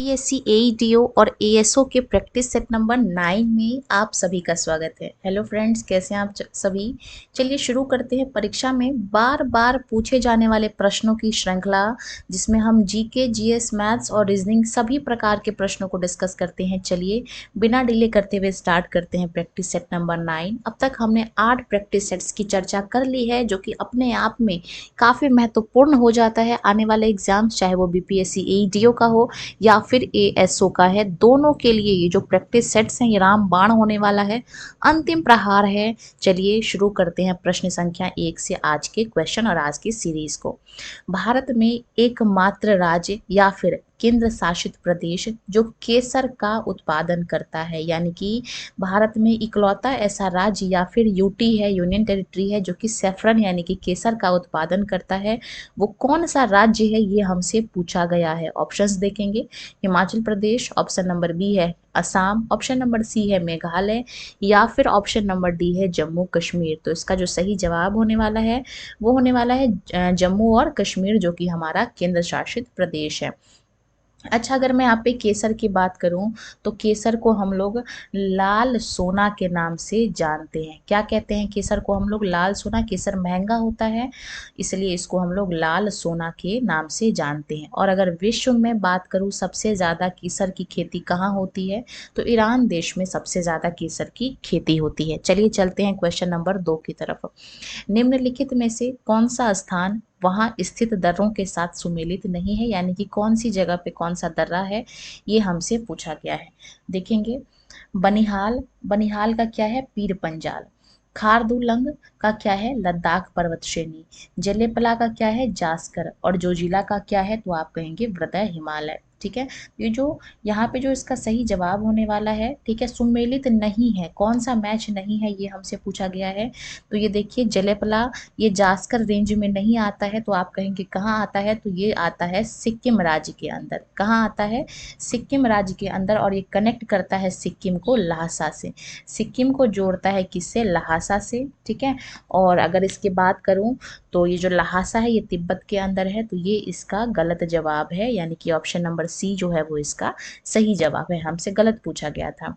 BPSC एईटीओ और ASO के practice set number 9 में आप सभी का स्वागत है। हेलो फ्रेंड्स, कैसे हैं आप सभी। चलिए शुरू करते हैं परीक्षा में बार बार पूछे जाने वाले प्रश्नों की श्रृंखला, जिसमें हम जीके, जीएस, मैथ्स और रीजनिंग सभी प्रकार के प्रश्नों को डिस्कस करते हैं। चलिए बिना डिले करते हुए स्टार्ट करते हैं प्रैक्टिस सेट नंबर 9। अब तक हमने 8 प्रैक्टिस सेट्स की चर्चा कर ली है, जो कि अपने आप में काफ़ी महत्वपूर्ण हो जाता है आने वाले एग्जाम्स, चाहे वो बीपीएससी एईटीओ का हो या फिर एएसओ का है। दोनों के लिए ये जो प्रैक्टिस सेट्स हैं ये रामबाण होने वाला है, अंतिम प्रहार है। चलिए शुरू करते हैं प्रश्न संख्या 1 से आज के क्वेश्चन और आज की सीरीज को। भारत में एकमात्र राज्य या फिर केंद्र शासित प्रदेश जो केसर का उत्पादन करता है, यानी कि भारत में इकलौता ऐसा राज्य या फिर यूटी है, यूनियन टेरिटरी है, जो कि सेफ्रन यानी कि केसर का उत्पादन करता है, वो कौन सा राज्य है, ये हमसे पूछा गया है। ऑप्शंस देखेंगे, Himachal Pradesh, option number B है असम, ऑप्शन नंबर सी है मेघालय, या फिर ऑप्शन नंबर डी है जम्मू कश्मीर। तो इसका जो सही जवाब होने वाला है वो होने वाला है जम्मू और कश्मीर, जो कि हमारा केंद्र शासित प्रदेश है। अच्छा, अगर मैं यहाँ पे केसर की बात करूँ तो केसर को हम लोग लाल सोना के नाम से जानते हैं। क्या कहते हैं केसर को हम लोग? लाल सोना। केसर महंगा होता है, इसलिए इसको हम लोग लाल सोना के नाम से जानते हैं। और अगर विश्व में बात करूँ सबसे ज़्यादा केसर की खेती कहाँ होती है, तो ईरान देश में सबसे ज़्यादा केसर की खेती होती है। चलिए चलते हैं क्वेश्चन नंबर 2 की तरफ। निम्नलिखित में से कौन सा स्थान वहां स्थित दर्रों के साथ सुमेलित नहीं है, यानी कि कौन सी जगह पे कौन सा दर्रा है, ये हमसे पूछा गया है। देखेंगे, बनिहाल, बनिहाल का क्या है? पीर पंजाल। खारदुलंग का क्या है? लद्दाख पर्वत श्रेणी। जलेपला का क्या है? जास्कर। और जोजिला का क्या है? तो आप कहेंगे वृदय हिमालय। ठीक है, ये जो यहाँ पे जो इसका सही जवाब होने वाला है, ठीक है, सुमेलित नहीं है, कौन सा मैच नहीं है, ये हमसे पूछा गया है। तो ये देखिए, जलेपला ये जास्कर रेंज में नहीं आता है, तो आप कहेंगे कहाँ आता है, तो ये आता है सिक्किम राज्य के अंदर। कहाँ आता है? सिक्किम राज्य के अंदर। और ये कनेक्ट करता है सिक्किम को ल्हासा से, सिक्किम को जोड़ता है किससे? ल्हासा से। ठीक है, और अगर इसकी बात करूं तो ये जो ल्हासा है ये तिब्बत के अंदर है, तो ये इसका गलत जवाब है, यानी कि ऑप्शन नंबर सी जो है वो इसका सही जवाब है, हमसे गलत पूछा गया था।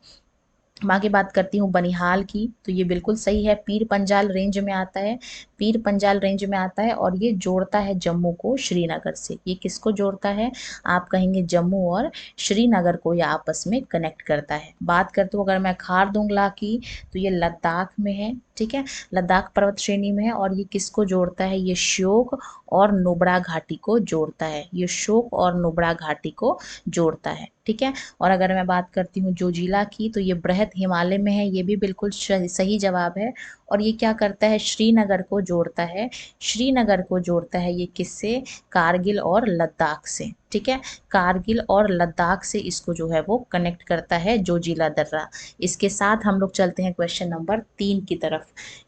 आगे बात करती हूँ बनिहाल की, तो ये बिल्कुल सही है, पीर पंजाल रेंज में आता है, पीर पंजाल रेंज में आता है। और ये जोड़ता है जम्मू को श्रीनगर से। ये किसको जोड़ता है? आप कहेंगे जम्मू और श्रीनगर को, ये आपस में कनेक्ट करता है। बात करते हूँ अगर मैं खारदुंगला की, तो ये लद्दाख में है। ठीक है, लद्दाख पर्वत श्रेणी में है। और ये किसको जोड़ता है? ये श्योक और नुब्रा घाटी को जोड़ता है, ये श्योक और नुब्रा घाटी को जोड़ता है। ठीक है, और अगर मैं बात करती हूँ जोजिला की, तो ये बृहद हिमालय में है, ये भी बिल्कुल सही जवाब है। और ये क्या करता है? श्रीनगर को जोड़ता है, श्रीनगर को जोड़ता है ये किससे? कारगिल और लद्दाख से। ठीक है, कारगिल और लद्दाख से इसको जो है वो कनेक्ट करता है जोजिला दर्रा। इसके साथ हम लोग चलते हैं क्वेश्चन नंबर 3 की तरफ।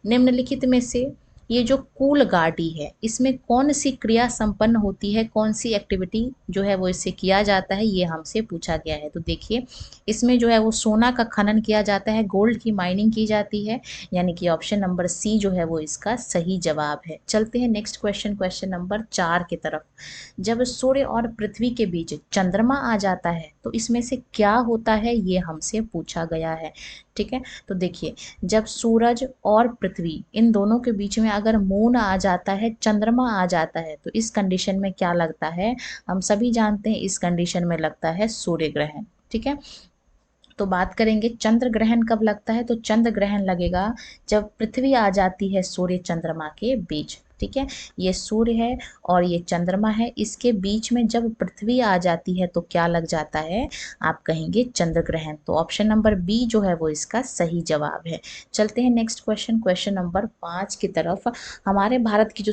निम्नलिखित में से ये जो कूल गाड़ी है, इसमें कौन सी क्रिया संपन्न होती है, कौन सी एक्टिविटी जो है वो इससे किया जाता है, ये हमसे पूछा गया है। तो देखिए, इसमें जो है वो सोना का खनन किया जाता है, गोल्ड की माइनिंग की जाती है, यानी कि ऑप्शन नंबर सी जो है वो इसका सही जवाब है। चलते हैं नेक्स्ट क्वेश्चन, क्वेश्चन नंबर 4 की तरफ। जब सूर्य और पृथ्वी के बीच चंद्रमा आ जाता है तो इसमें से क्या होता है, ये हमसे पूछा गया है। ठीक है, तो देखिए, जब सूरज और पृथ्वी इन दोनों के बीच में अगर मून आ जाता है, चंद्रमा आ जाता है, तो इस कंडीशन में क्या लगता है? हम सभी जानते हैं इस कंडीशन में लगता है सूर्य ग्रहण। ठीक है, तो बात करेंगे चंद्र ग्रहण कब लगता है, तो चंद्र ग्रहण लगेगा जब पृथ्वी आ जाती है सूर्य चंद्रमा के बीच। ठीक है, ये सूर्य है और ये चंद्रमा है, इसके बीच में जब पृथ्वी आ जाती है तो क्या लग जाता है? आप कहेंगे चंद्र ग्रहण। तो ऑप्शन नंबर बी जो है वो इसका सही जवाब है। चलते हैं नेक्स्ट क्वेश्चन, क्वेश्चन नंबर 5 की तरफ। हमारे भारत की जो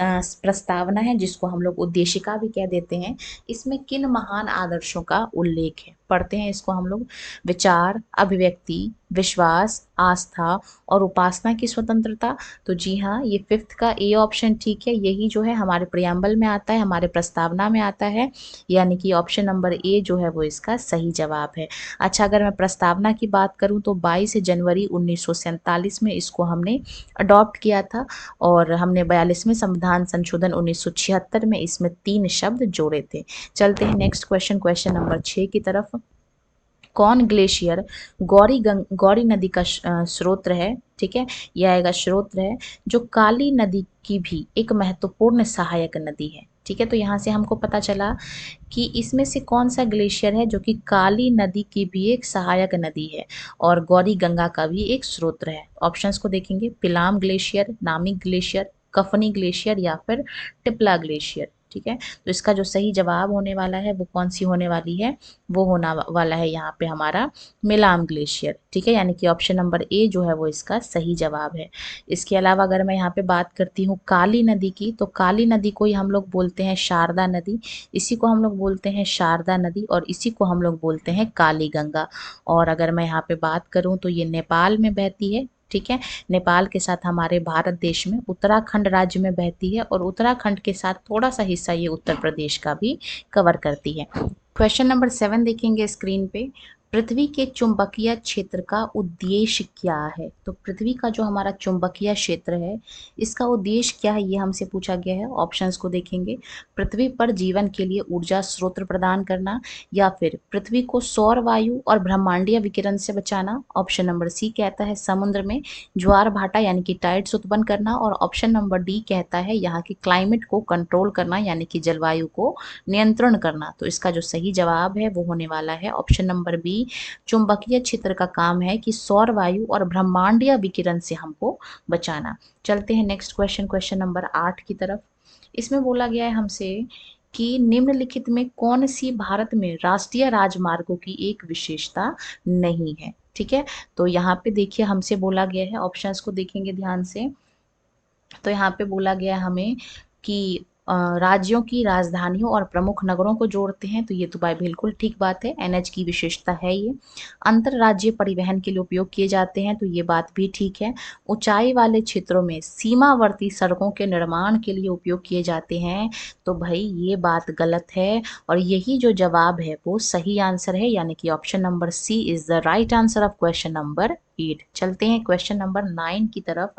प्रस्तावना है, जिसको हम लोग उद्देशिका भी कह देते हैं, इसमें किन महान आदर्शों का उल्लेख है? पढ़ते हैं इसको हम लोग विचार, अभिव्यक्ति, विश्वास, आस्था और उपासना की स्वतंत्रता। तो जी हाँ, ये फिफ्थ का ए ऑप्शन ठीक है, यही जो है हमारे प्रियम्बल में आता है, हमारे प्रस्तावना में आता है, यानी कि ऑप्शन नंबर ए जो है वो इसका सही जवाब है। अच्छा, अगर मैं प्रस्तावना की बात करूं तो 22 जनवरी 1947 में इसको हमने अडॉप्ट किया था और हमने 42वें संविधान संशोधन 1976 में इसमें 3 शब्द जोड़े थे। चलते हैं नेक्स्ट क्वेश्चन, क्वेश्चन नंबर 6 की तरफ। कौन ग्लेशियर गौरी नदी का स्रोत है, ठीक है, यह आएगा स्रोत है, जो काली नदी की भी एक महत्वपूर्ण सहायक नदी है। ठीक है, तो यहाँ से हमको पता चला कि इसमें से कौन सा ग्लेशियर है जो कि काली नदी की भी एक सहायक नदी है और गौरी गंगा का भी एक स्रोत है। ऑप्शंस को देखेंगे, पिलाम ग्लेशियर, नामी ग्लेशियर, कफनी ग्लेशियर या फिर टिपला ग्लेशियर। ठीक है, तो इसका जो सही जवाब होने वाला है वो कौन सी होने वाली है, वो होना वाला है यहाँ पे हमारा मिलाम ग्लेशियर। ठीक है, यानी कि ऑप्शन नंबर ए जो है वो इसका सही जवाब है। इसके अलावा अगर मैं यहाँ पे बात करती हूँ काली नदी की, तो काली नदी को ही हम लोग बोलते हैं शारदा नदी, इसी को हम लोग बोलते हैं शारदा नदी और इसी को हम लोग बोलते हैं काली गंगा। और अगर मैं यहाँ पे बात करूँ तो ये नेपाल में बहती है। ठीक है, नेपाल के साथ हमारे भारत देश में उत्तराखंड राज्य में बहती है और उत्तराखंड के साथ थोड़ा सा हिस्सा ये उत्तर प्रदेश का भी कवर करती है। क्वेश्चन नंबर 7 देखेंगे स्क्रीन पे। पृथ्वी के चुंबकीय क्षेत्र का उद्देश्य क्या है? तो पृथ्वी का जो हमारा चुंबकीय क्षेत्र है इसका उद्देश्य क्या है, ये हमसे पूछा गया है। ऑप्शंस को देखेंगे, पृथ्वी पर जीवन के लिए ऊर्जा स्रोत प्रदान करना, या फिर पृथ्वी को सौर वायु और ब्रह्मांडीय विकिरण से बचाना। ऑप्शन नंबर सी कहता है समुद्र में ज्वार भाटा यानी कि टाइड्स उत्पन्न करना, और ऑप्शन नंबर डी कहता है यहाँ की क्लाइमेट को कंट्रोल करना यानी कि जलवायु को नियंत्रण करना। तो इसका जो सही जवाब है वो होने वाला है ऑप्शन नंबर बी, चुंबकीय क्षेत्र का काम है कि सौर वायु और ब्रह्मांडीय विकिरण से हमको बचाना। चलते हैं नेक्स्ट क्वेश्चन, क्वेश्चन नंबर 8 की तरफ। इसमें बोला गया है हमसे कि निम्नलिखित में कौन सी भारत में राष्ट्रीय राजमार्गों की एक विशेषता नहीं है। ठीक है, तो यहाँ पे देखिए हमसे बोला गया है, ऑप्शंस को देखेंगे ध्यान से, तो यहाँ पे बोला गया है हमें कि राज्यों की राजधानियों और प्रमुख नगरों को जोड़ते हैं, तो ये तो भाई बिल्कुल ठीक बात है, एनएच की विशेषता है ये। अंतरराज्यीय परिवहन के लिए उपयोग किए जाते हैं, तो ये बात भी ठीक है। ऊंचाई वाले क्षेत्रों में सीमावर्ती सड़कों के निर्माण के लिए उपयोग किए जाते हैं, तो भाई ये बात गलत है और यही जो जवाब है वो सही आंसर है, यानी कि option number C is the right answer of question number 8। चलते हैं क्वेश्चन नंबर 9 की तरफ।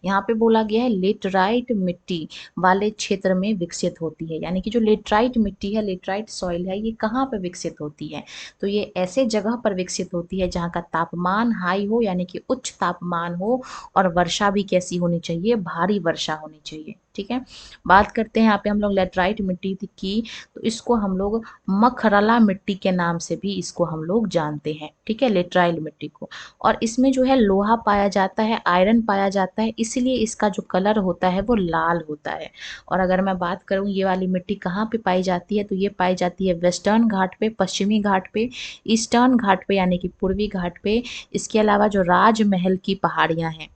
यहाँ पे बोला गया है लेटराइट मिट्टी वाले क्षेत्र में विकसित होती है, यानी कि जो लेटराइट मिट्टी है, लेटराइट सॉइल है, ये कहाँ पर विकसित होती है? तो ये ऐसे जगह पर विकसित होती है जहाँ का तापमान हाई हो, यानी कि उच्च तापमान हो, और वर्षा भी कैसी होनी चाहिए, भारी वर्षा होनी चाहिए। ठीक है, बात करते हैं यहाँ पे हम लोग लेटराइट मिट्टी की, तो इसको हम लोग मखरला मिट्टी के नाम से भी इसको हम लोग जानते हैं। ठीक है, लेटराइट मिट्टी को, और इसमें जो है लोहा पाया जाता है, आयरन पाया जाता है, इसीलिए इसका जो कलर होता है वो लाल होता है। और अगर मैं बात करूँ ये वाली मिट्टी कहाँ पे पाई जाती है, तो ये पाई जाती है वेस्टर्न घाट पे, पश्चिमी घाट पे, ईस्टर्न घाट पे यानी कि पूर्वी घाट पे। इसके अलावा जो राजमहल की पहाड़ियाँ हैं,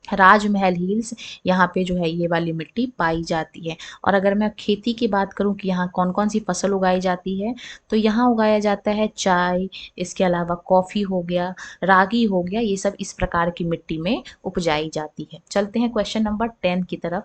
राजमहल हिल्स, यहाँ पे जो है ये वाली मिट्टी पाई जाती है। और अगर मैं खेती की बात करूँ कि यहाँ कौन कौन सी फसल उगाई जाती है, तो यहाँ उगाया जाता है चाय, इसके अलावा कॉफ़ी हो गया, रागी हो गया, ये सब इस प्रकार की मिट्टी में उपजाई जाती है। चलते हैं क्वेश्चन नंबर 10 की तरफ।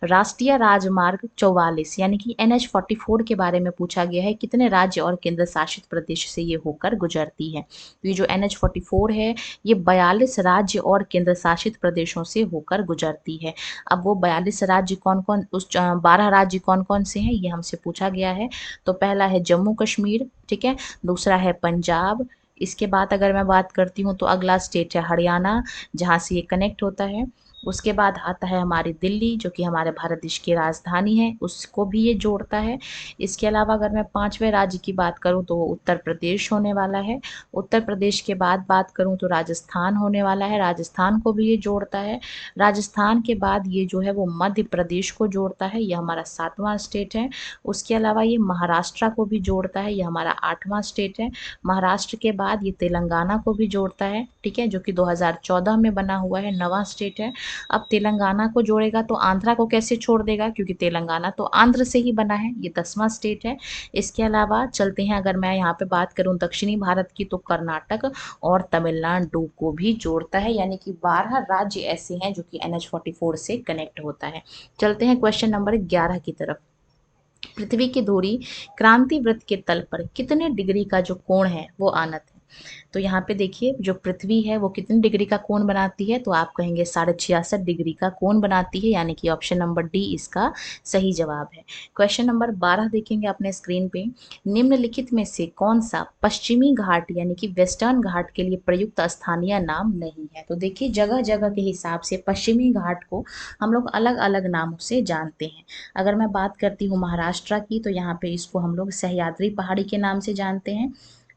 राष्ट्रीय राजमार्ग 44 यानी कि NH44 के बारे में पूछा गया है, कितने राज्य और केंद्र शासित प्रदेश से ये होकर गुजरती है? तो ये जो NH44 है ये 42 राज्य और केंद्र शासित प्रदेशों से होकर गुजरती है। अब वो 42 राज्य कौन कौन, उस 12 राज्य कौन कौन से हैं ये हमसे पूछा गया है। तो पहला है जम्मू कश्मीर, ठीक है, दूसरा है पंजाब, इसके बाद अगर मैं बात करती हूँ तो अगला स्टेट है हरियाणा जहाँ से ये कनेक्ट होता है। उसके बाद आता है हमारी दिल्ली जो कि हमारे भारत देश की राजधानी है, उसको भी ये जोड़ता है। इसके अलावा अगर मैं 5वें राज्य की बात करूँ तो वो उत्तर प्रदेश होने वाला है। उत्तर प्रदेश के बाद बात करूँ तो राजस्थान होने वाला है, राजस्थान को भी ये जोड़ता है। राजस्थान के बाद ये जो है वो मध्य प्रदेश को जोड़ता है, ये हमारा 7वां स्टेट है। उसके अलावा ये महाराष्ट्र को भी जोड़ता है, ये हमारा 8वां स्टेट है। महाराष्ट्र के बाद ये तेलंगाना को भी जोड़ता है, ठीक है, जो कि 2014 में बना हुआ है, 9वां स्टेट है। अब तेलंगाना को जोड़ेगा तो आंध्रा को कैसे छोड़ देगा, क्योंकि तेलंगाना तो आंध्र से ही बना है, ये 10वां स्टेट है। इसके अलावा चलते हैं, अगर मैं यहाँ पे बात करूँ दक्षिणी भारत की, तो कर्नाटक और तमिलनाडु को भी जोड़ता है, यानी कि 12 राज्य ऐसे हैं जो कि NH44 से कनेक्ट होता है। चलते हैं क्वेश्चन नंबर 11 की तरफ। पृथ्वी की धुरी क्रांति वृत्त के तल पर कितने डिग्री का जो कोण है वो आनत है। तो यहाँ पे देखिए, जो पृथ्वी है वो कितनी डिग्री का कोण बनाती है, तो आप कहेंगे 66.5 डिग्री का कोण बनाती है, यानी कि ऑप्शन नंबर डी इसका सही जवाब है। क्वेश्चन नंबर 12 देखेंगे अपने स्क्रीन पे। निम्नलिखित में से कौन सा पश्चिमी घाट यानी कि वेस्टर्न घाट के लिए प्रयुक्त स्थानीय नाम नहीं है। तो देखिए, जगह जगह के हिसाब से पश्चिमी घाट को हम लोग अलग अलग नामों से जानते हैं। अगर मैं बात करती हूँ महाराष्ट्र की, तो यहाँ पे इसको हम लोग सह्याद्री पहाड़ी के नाम से जानते हैं,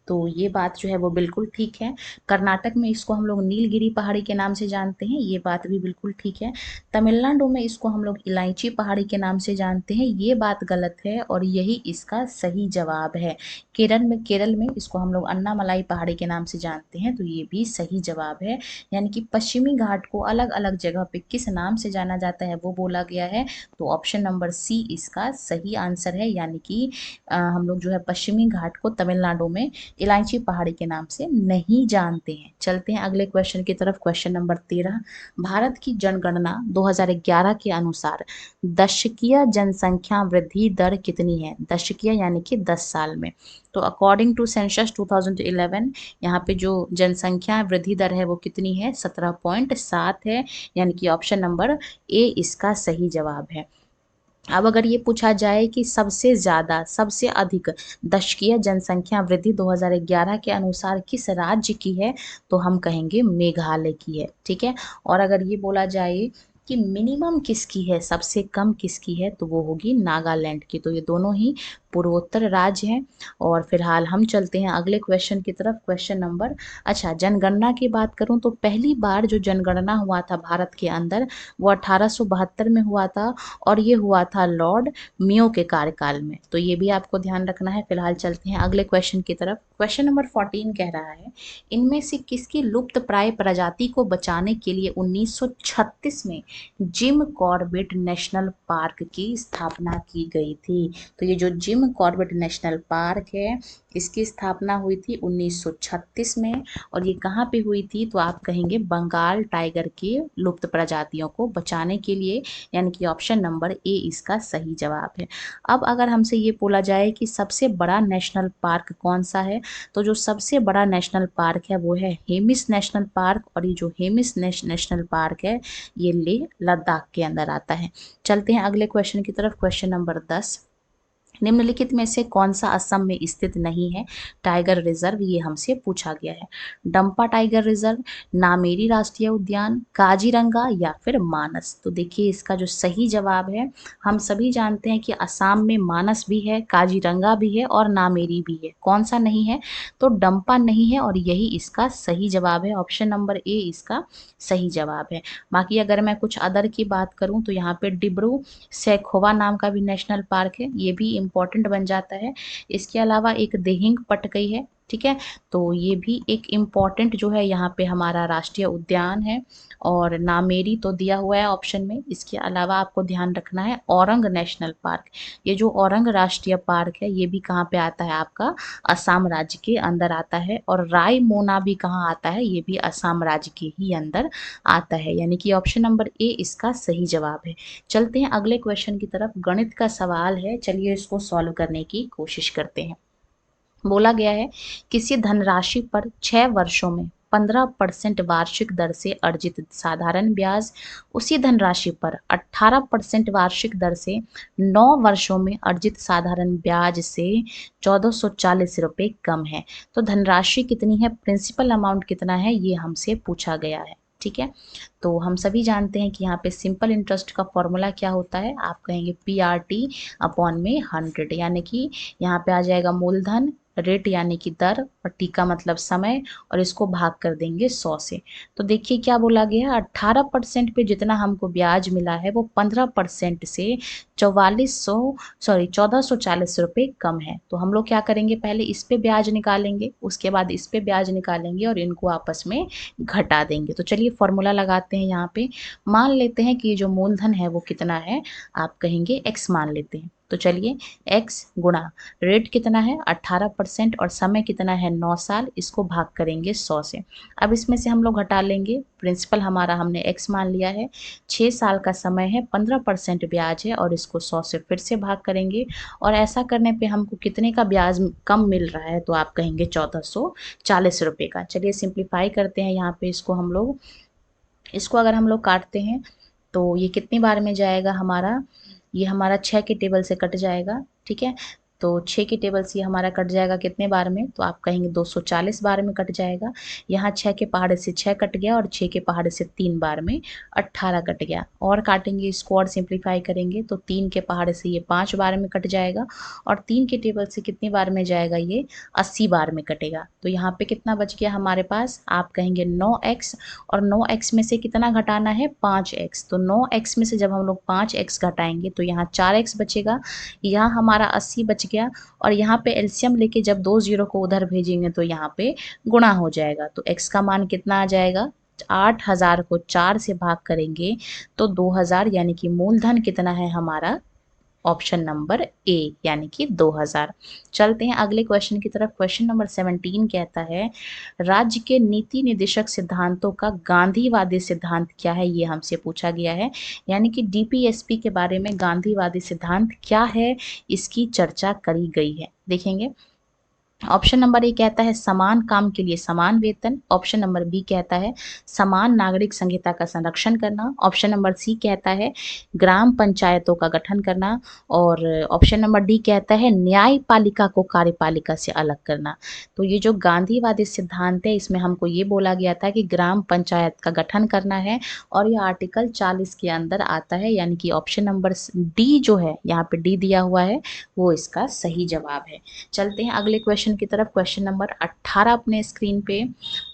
तो ये बात जो है वो बिल्कुल ठीक है। कर्नाटक में इसको हम लोग नीलगिरी पहाड़ी के नाम से जानते हैं, ये बात भी बिल्कुल ठीक है। तमिलनाडु में इसको हम लोग इलायची पहाड़ी के नाम से जानते हैं, ये बात गलत है और यही इसका सही जवाब है। केरल में इसको हम लोग अन्नामलाई पहाड़ी के नाम से जानते हैं, तो ये भी सही जवाब है। यानी कि पश्चिमी घाट को अलग अलग जगह पे किस नाम से जाना जाता है वो बोला गया है, तो ऑप्शन नंबर सी इसका सही आंसर है। यानी कि हम लोग जो है पश्चिमी घाट को तमिलनाडु में इलायची पहाड़ी के नाम से नहीं जानते हैं। चलते हैं अगले क्वेश्चन की तरफ। Question number 13। भारत की जनगणना 2011 के अनुसार दशकीय जनसंख्या वृद्धि दर कितनी है। दशकीय यानी कि 10 साल में। तो अकॉर्डिंग टू सेंसस 2011 यहाँ पे जो जनसंख्या वृद्धि दर है वो कितनी है, 17.7 है, यानी कि ऑप्शन नंबर ए इसका सही जवाब है। अब अगर ये पूछा जाए कि सबसे ज़्यादा सबसे अधिक दशकीय जनसंख्या वृद्धि 2011 के अनुसार किस राज्य की है, तो हम कहेंगे मेघालय की है, ठीक है। और अगर ये बोला जाए कि मिनिमम किसकी है, सबसे कम किसकी है, तो वो होगी नागालैंड की। तो ये दोनों ही पूर्वोत्तर राज्य हैं। और फिलहाल हम चलते हैं अगले क्वेश्चन की तरफ। क्वेश्चन नंबर, अच्छा, जनगणना की बात करूं तो पहली बार जो जनगणना हुआ था भारत के अंदर वो 1872 में हुआ था, और ये हुआ था लॉर्ड मियो के कार्यकाल में, तो ये भी आपको ध्यान रखना है। फिलहाल चलते हैं अगले क्वेश्चन की तरफ। क्वेश्चन नंबर 14 कह रहा है, इनमें से किसकी लुप्त प्राय प्रजाति को बचाने के लिए 1936 में जिम कॉर्बेट नेशनल पार्क की स्थापना की गई थी। तो ये जो जिम कॉर्बेट नेशनल पार्क है इसकी स्थापना हुई थी 1936 में, और ये कहाँ पे हुई थी, तो आप कहेंगे बंगाल टाइगर के लुप्त प्रजातियों को बचाने के लिए, यानी कि ऑप्शन नंबर ए इसका सही जवाब है। अब अगर हमसे ये बोला जाए कि सबसे बड़ा नेशनल पार्क कौन सा है, तो जो सबसे बड़ा नेशनल पार्क है वो है हेमिस नेशनल पार्क, और ये जो हेमिस नेशनल पार्क है ये लेह लद्दाख के अंदर आता है। चलते हैं अगले क्वेश्चन की तरफ। Question number 10। निम्नलिखित में से कौन सा असम में स्थित नहीं है टाइगर रिजर्व, ये हमसे पूछा गया है। डंपा टाइगर रिजर्व, नामेरी राष्ट्रीय उद्यान, काजीरंगा या फिर मानस। तो देखिए, इसका जो सही जवाब है, हम सभी जानते हैं कि असम में मानस भी है, काजीरंगा भी है और नामेरी भी है। कौन सा नहीं है, तो डंपा नहीं है, और यही इसका सही जवाब है। ऑप्शन नंबर ए इसका सही जवाब है। बाकी अगर मैं कुछ अदर की बात करूं तो यहाँ पे डिब्रू सैखोवा नाम का भी नेशनल पार्क है, ये भी इम्पोर्टेंट बन जाता है। इसके अलावा एक दिहिंग पटकई है, ठीक है, तो ये भी एक इम्पॉर्टेंट जो है यहाँ पे हमारा राष्ट्रीय उद्यान है। और नामेरी तो दिया हुआ है ऑप्शन में। इसके अलावा आपको ध्यान रखना है औरंग नेशनल पार्क। ये जो औरंग राष्ट्रीय पार्क है ये भी कहाँ पे आता है, आपका असम राज्य के अंदर आता है। और रायमोना भी कहाँ आता है, ये भी असम राज्य के ही अंदर आता है, यानी कि ऑप्शन नंबर ए इसका सही जवाब है। चलते हैं अगले क्वेश्चन की तरफ। गणित का सवाल है, चलिए इसको सॉल्व करने की कोशिश करते हैं। बोला गया है, किसी धनराशि पर 6 वर्षों में 15% वार्षिक दर से अर्जित साधारण ब्याज उसी धनराशि पर 18% वार्षिक दर से 9 वर्षों में अर्जित साधारण ब्याज से 1440 रुपये कम है। तो धनराशि कितनी है, प्रिंसिपल अमाउंट कितना है, ये हमसे पूछा गया है, ठीक है। तो हम सभी जानते हैं कि यहाँ पे सिंपल इंटरेस्ट का फॉर्मूला क्या होता है, आप कहेंगे PRT अपॉन में 100, यानी कि यहाँ पे आ जाएगा मूलधन रेट यानी कि दर, और टी का मतलब समय, और इसको भाग कर देंगे 100 से। तो देखिए क्या बोला गया है, 18% पे जितना हमको ब्याज मिला है वो 15% से 1440 रुपये कम है। तो हम लोग क्या करेंगे, पहले इस पे ब्याज निकालेंगे, उसके बाद इस पे ब्याज निकालेंगे और इनको आपस में घटा देंगे। तो चलिए फॉर्मूला लगाते हैं यहाँ पे। मान लेते हैं कि ये जो मूलधन है वो कितना है, आप कहेंगे x मान लेते हैं। तो चलिए x गुणा रेट कितना है 18% और समय कितना है 9 साल, इसको भाग करेंगे 100 से। अब इसमें से हम लोग घटा लेंगे, प्रिंसिपल हमारा हमने x मान लिया है, 6 साल का समय है, 15% ब्याज है और इसको 100 से फिर से भाग करेंगे। और ऐसा करने पे हमको कितने का ब्याज कम मिल रहा है, तो आप कहेंगे 1440 रुपये का। चलिए सिंप्लीफाई करते हैं यहाँ पे इसको हम लोग। इसको अगर हम लोग काटते हैं तो ये कितनी बार में जाएगा हमारा, ये हमारा 6 के टेबल से कट जाएगा, ठीक है। तो 6 के टेबल से ये हमारा कट जाएगा कितने बार में, तो आप कहेंगे 240 बार में कट जाएगा। यहाँ 6 के पहाड़े से 6 कट गया और 6 के पहाड़े से 3 बार में 18 कट गया। और काटेंगे इसको और सिंप्लीफाई करेंगे तो 3 के पहाड़े से ये 5 बार में कट जाएगा और 3 के टेबल से कितनी बार में जाएगा, ये 80 बार में कटेगा। तो यहाँ पे कितना बच गया हमारे पास, आप कहेंगे 9x, और 9x में से कितना घटाना है 5x। तो 9x में से जब हम लोग 5x घटाएंगे तो यहाँ 4x बचेगा, यहाँ हमारा 80 बच गया, और यहाँ पे एलसीएम लेके जब 2 जीरो को उधर भेजेंगे तो यहाँ पे गुणा हो जाएगा। तो x का मान कितना आ जाएगा, 8000 को 4 से भाग करेंगे तो 2000, यानी कि मूलधन कितना है हमारा, ऑप्शन नंबर ए यानी कि 2000। चलते हैं अगले क्वेश्चन की तरफ। क्वेश्चन नंबर 17 कहता है, राज्य के नीति निर्देशक सिद्धांतों का गांधीवादी सिद्धांत क्या है, ये हमसे पूछा गया है। यानी कि डीपीएसपी के बारे में गांधीवादी सिद्धांत क्या है, इसकी चर्चा करी गई है। देखेंगे, ऑप्शन नंबर ए कहता है समान काम के लिए समान वेतन। ऑप्शन नंबर बी कहता है समान नागरिक संहिता का संरक्षण करना। ऑप्शन नंबर सी कहता है ग्राम पंचायतों का गठन करना। और ऑप्शन नंबर डी कहता है न्यायपालिका को कार्यपालिका से अलग करना। तो ये जो गांधीवादी सिद्धांत है इसमें हमको ये बोला गया था कि ग्राम पंचायत का गठन करना है, और ये आर्टिकल 40 के अंदर आता है, यानी कि ऑप्शन नंबर डी जो है, यहाँ पे डी दिया हुआ है, वो इसका सही जवाब है। चलते हैं अगले क्वेश्चन की तरफ। क्वेश्चन नंबर 18 अपने स्क्रीन पे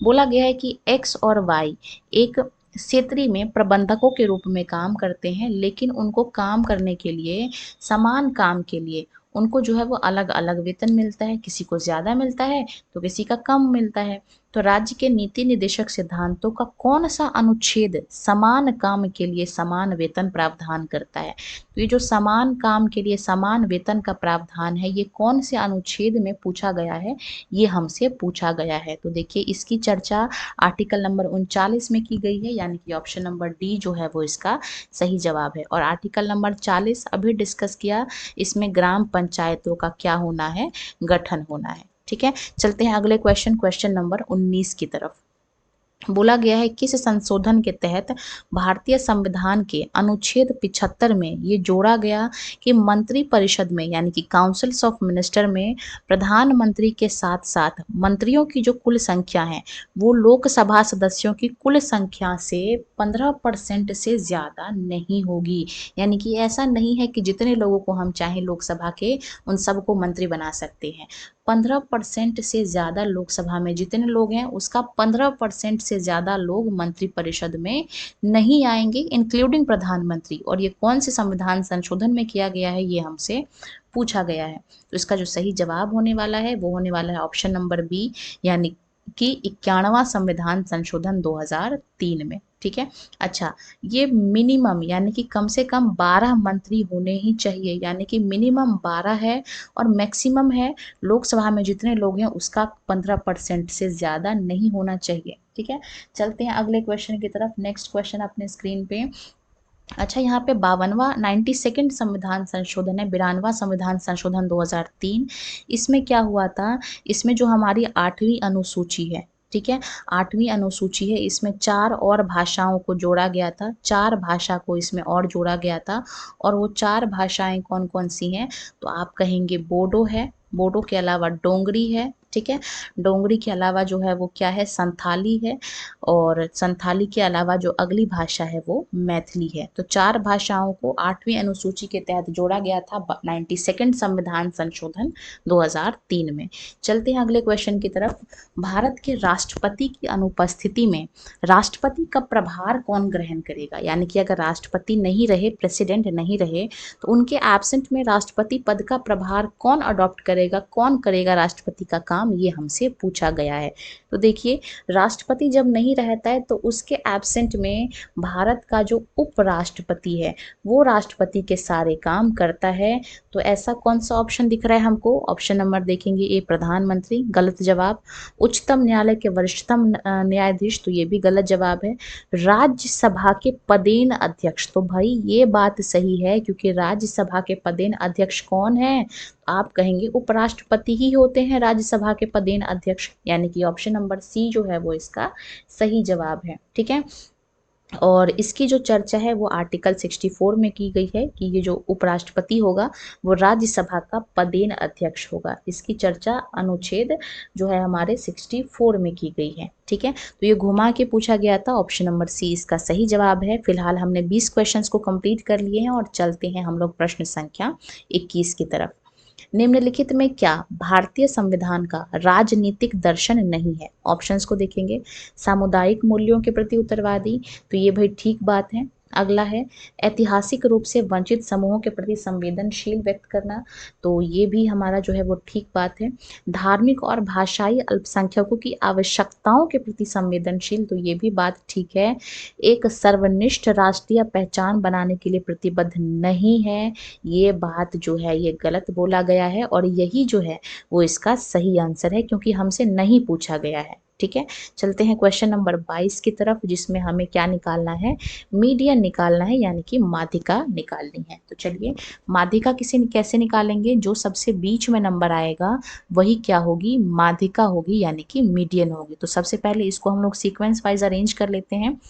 बोला गया है कि एक्स और वाई एक क्षेत्रीय में प्रबंधकों के रूप में काम करते हैं, लेकिन उनको काम करने के लिए, समान काम के लिए उनको जो है वो अलग अलग वेतन मिलता है, किसी को ज़्यादा मिलता है तो किसी का कम मिलता है। तो राज्य के नीति निर्देशक सिद्धांतों का कौन सा अनुच्छेद समान काम के लिए समान वेतन प्रावधान करता है। तो ये जो समान काम के लिए समान वेतन का प्रावधान है, ये कौन से अनुच्छेद में पूछा गया है, ये हमसे पूछा गया है। तो देखिए इसकी चर्चा आर्टिकल नंबर 39 में की गई है, यानी कि ऑप्शन नंबर डी जो है वो इसका सही जवाब है। और आर्टिकल नंबर 40 अभी डिस्कस किया, इसमें ग्राम पंचायतों का क्या होना है, गठन होना है। ठीक है, चलते हैं अगले क्वेश्चन नंबर 19 की तरफ। बोला गया है किस संशोधन के तहत भारतीय संविधान के अनुच्छेद 75 में ये जोड़ा गया कि मंत्री परिषद में, यानी कि काउंसिल्स ऑफ मिनिस्टर में प्रधानमंत्री के साथ साथ मंत्रियों की जो कुल संख्या है वो लोकसभा सदस्यों की कुल संख्या से 15% से ज़्यादा नहीं होगी। यानी कि ऐसा नहीं है कि जितने लोगों को हम चाहें लोकसभा के उन सबको मंत्री बना सकते हैं। 15% से ज़्यादा लोकसभा में जितने लोग हैं उसका 15% से ज़्यादा लोग मंत्री परिषद में नहीं आएंगे, इंक्लूडिंग प्रधानमंत्री। और ये कौन से संविधान संशोधन में किया गया है, ये हमसे पूछा गया है। तो इसका जो सही जवाब होने वाला है वो होने वाला है ऑप्शन नंबर बी, यानी कि 91वां संविधान संशोधन 2003 में। ठीक है, अच्छा, ये मिनिमम यानी कि कम से कम 12 मंत्री होने ही चाहिए, यानी कि मिनिमम 12 है और मैक्सिमम है लोकसभा में जितने लोग हैं उसका 15% से ज़्यादा नहीं होना चाहिए। ठीक है, चलते हैं अगले क्वेश्चन की तरफ। नेक्स्ट क्वेश्चन अपने स्क्रीन पे। अच्छा, यहाँ पे 52वां 92nd संविधान संशोधन है, 92वां संविधान संशोधन 2003। इसमें क्या हुआ था, इसमें जो हमारी 8वीं अनुसूची है, ठीक है, 8वीं अनुसूची है, इसमें 4 और भाषाओं को जोड़ा गया था, 4 भाषा को इसमें और जोड़ा गया था। और वो 4 भाषाएं कौन कौन सी हैं, तो आप कहेंगे बोडो है, बोडो के अलावा डोंगरी है, ठीक है। डोंगरी के अलावा जो है वो क्या है, संथाली है, और संथाली के अलावा जो अगली भाषा है वो मैथिली है। तो 4 भाषाओं को 8वीं अनुसूची के तहत जोड़ा गया था 92nd संविधान संशोधन 2003 में। चलते हैं अगले क्वेश्चन की तरफ। भारत के राष्ट्रपति की अनुपस्थिति में राष्ट्रपति का प्रभार कौन ग्रहण करेगा, यानी कि अगर राष्ट्रपति नहीं रहे, प्रेसिडेंट नहीं रहे, तो उनके एब्सेंट में राष्ट्रपति पद का प्रभार कौन अडॉप्ट करेगा, कौन करेगा राष्ट्रपति का काम, ये हमसे पूछा गया है। तो देखिए, राष्ट्रपति जब नहीं रहता है तो उसके एब्सेंट में भारत का जो उपराष्ट्रपति है वो राष्ट्रपति के सारे काम करता है। तो ऐसा कौन सा ऑप्शन दिख रहा है हमको? ऑप्शन नंबर देखेंगे ए, प्रधानमंत्री, गलत जवाब। उच्चतम न्यायालय के वरिष्ठतम न्यायाधीश, तो ये भी गलत जवाब है। राज्यसभा के पदेन अध्यक्ष, तो भाई ये बात सही है, क्योंकि राज्यसभा के पदेन अध्यक्ष कौन है? आप कहेंगे उपराष्ट्रपति ही होते हैं राज्यसभा के पदेन अध्यक्ष, यानी कि ऑप्शन नंबर सी जो है वो इसका सही जवाब है। ठीक है, और इसकी जो चर्चा है वो आर्टिकल 64 में की गई है कि ये जो उपराष्ट्रपति होगा वो राज्यसभा का पदेन अध्यक्ष होगा। इसकी चर्चा अनुच्छेद जो है हमारे 64 में की गई है। ठीक है, तो ये घुमा के पूछा गया था, ऑप्शन नंबर सी इसका सही जवाब है। फिलहाल हमने 20 क्वेश्चंस को कंप्लीट कर लिए हैं और चलते हैं हम लोग प्रश्न संख्या 21 की तरफ। निम्नलिखित में क्या भारतीय संविधान का राजनीतिक दर्शन नहीं है? ऑप्शंस को देखेंगे। सामुदायिक मूल्यों के प्रति उत्तरवादी, तो ये भाई ठीक बात है। अगला है ऐतिहासिक रूप से वंचित समूहों के प्रति संवेदनशील व्यक्त करना, तो ये भी हमारा जो है वो ठीक बात है। धार्मिक और भाषाई अल्पसंख्यकों की आवश्यकताओं के प्रति संवेदनशील, तो ये भी बात ठीक है। एक सर्वनिष्ठ राष्ट्रीय पहचान बनाने के लिए प्रतिबद्ध नहीं है, ये बात जो है ये गलत बोला गया है, और यही जो है वो इसका सही आंसर है, क्योंकि हमसे नहीं पूछा गया है। ठीक है, चलते हैं क्वेश्चन नंबर 22 की तरफ, जिसमें हमें क्या निकालना है? मीडियन निकालना है, यानी कि माध्यिका निकालनी है। तो चलिए, माध्यिका कैसे निकालेंगे? जो सबसे बीच में नंबर आएगा वही क्या होगी? माध्यिका होगी, यानी कि मीडियन होगी। तो सबसे पहले इसको हम लोग सीक्वेंस वाइज अरेंज कर लेते हैं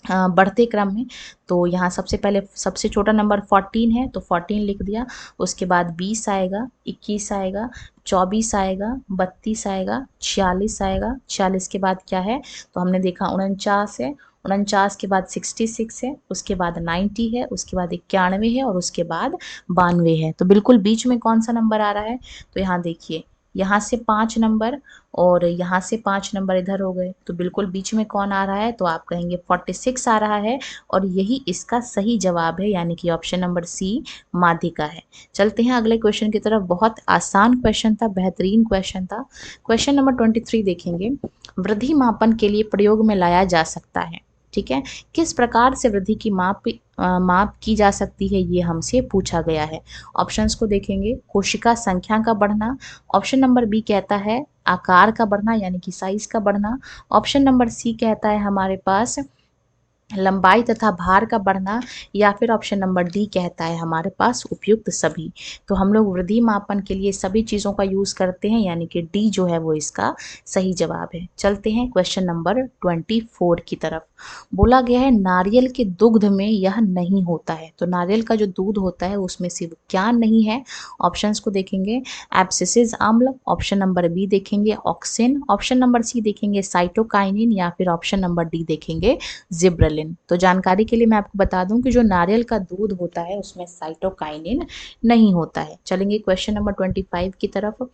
बढ़ते क्रम में। तो यहाँ सबसे पहले सबसे छोटा नंबर 14 है, तो 14 लिख दिया। उसके बाद 20 आएगा, 21 आएगा, 24 आएगा, 32 आएगा, 46 आएगा। 46 के बाद क्या है? तो हमने देखा 49 है, 49 के बाद 66 है, उसके बाद 90 है, उसके बाद 91 है, और उसके बाद 92 है। तो बिल्कुल बीच में कौन सा नंबर आ रहा है? तो यहाँ देखिए, यहाँ से 5 नंबर और यहाँ से 5 नंबर इधर हो गए, तो बिल्कुल बीच में कौन आ रहा है? तो आप कहेंगे 46 आ रहा है, और यही इसका सही जवाब है, यानी कि ऑप्शन नंबर सी माध्यिका है। चलते हैं अगले क्वेश्चन की तरफ। बहुत आसान क्वेश्चन था, बेहतरीन क्वेश्चन था। क्वेश्चन नंबर 23 देखेंगे। वृद्धि मापन के लिए प्रयोग में लाया जा सकता है। ठीक है, किस प्रकार से वृद्धि की माप की जा सकती है, ये हमसे पूछा गया है। ऑप्शंस को देखेंगे। कोशिका संख्या का बढ़ना, ऑप्शन नंबर बी कहता है आकार का बढ़ना, यानी कि साइज का बढ़ना। ऑप्शन नंबर सी कहता है हमारे पास लंबाई तथा भार का बढ़ना, या फिर ऑप्शन नंबर डी कहता है हमारे पास उपयुक्त सभी। तो हम लोग वृद्धि मापन के लिए सभी चीज़ों का यूज़ करते हैं, यानी कि डी जो है वो इसका सही जवाब है। चलते हैं क्वेश्चन नंबर 24 की तरफ। बोला गया है नारियल के दुग्ध में यह नहीं होता है। तो नारियल का जो दूध होता है उसमें सिर्फ क्या नहीं है? ऑप्शंस को देखेंगे। एब्सिसिस अम्ल, ऑप्शन नंबर बी देखेंगे ऑक्सिन, ऑप्शन नंबर सी देखेंगे साइटोकाइनिन, या फिर ऑप्शन नंबर डी देखेंगे जिब्रेलिन। तो जानकारी के लिए मैं आपको बता दूं कि जो नारियल का दूध होता है उसमें साइटोकाइनिन नहीं होता है। चलेंगे क्वेश्चन नंबर 25 की तरफ।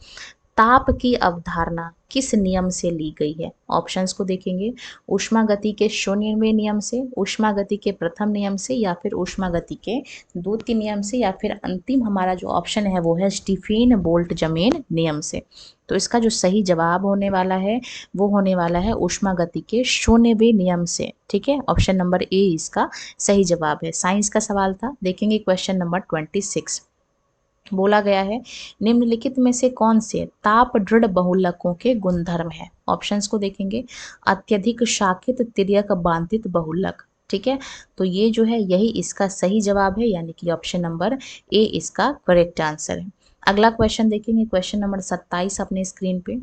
ताप की अवधारणा किस नियम से ली गई है? ऑप्शंस को देखेंगे। ऊष्मागति के शून्यवें नियम से, ऊष्मागति के प्रथम नियम से, या फिर ऊष्मागति के द्वितीय नियम से, या फिर अंतिम हमारा जो ऑप्शन है वो है स्टीफेन बोल्ट्जमैन नियम से। तो इसका जो सही जवाब होने वाला है वो होने वाला है ऊष्मागति के शून्यवें नियम से। ठीक है, ऑप्शन नंबर ए इसका सही जवाब है। साइंस का सवाल था। देखेंगे क्वेश्चन नंबर 26। बोला गया है निम्नलिखित में से कौन से ताप दृढ़ बहुलकों के गुणधर्म है? ऑप्शंस को देखेंगे। अत्यधिक शाखित तिर्यक बांधित बहुलक। ठीक है, तो ये जो है यही इसका सही जवाब है, यानी कि ऑप्शन नंबर ए इसका करेक्ट आंसर है। अगला क्वेश्चन देखेंगे, क्वेश्चन नंबर 27 अपने स्क्रीन पे।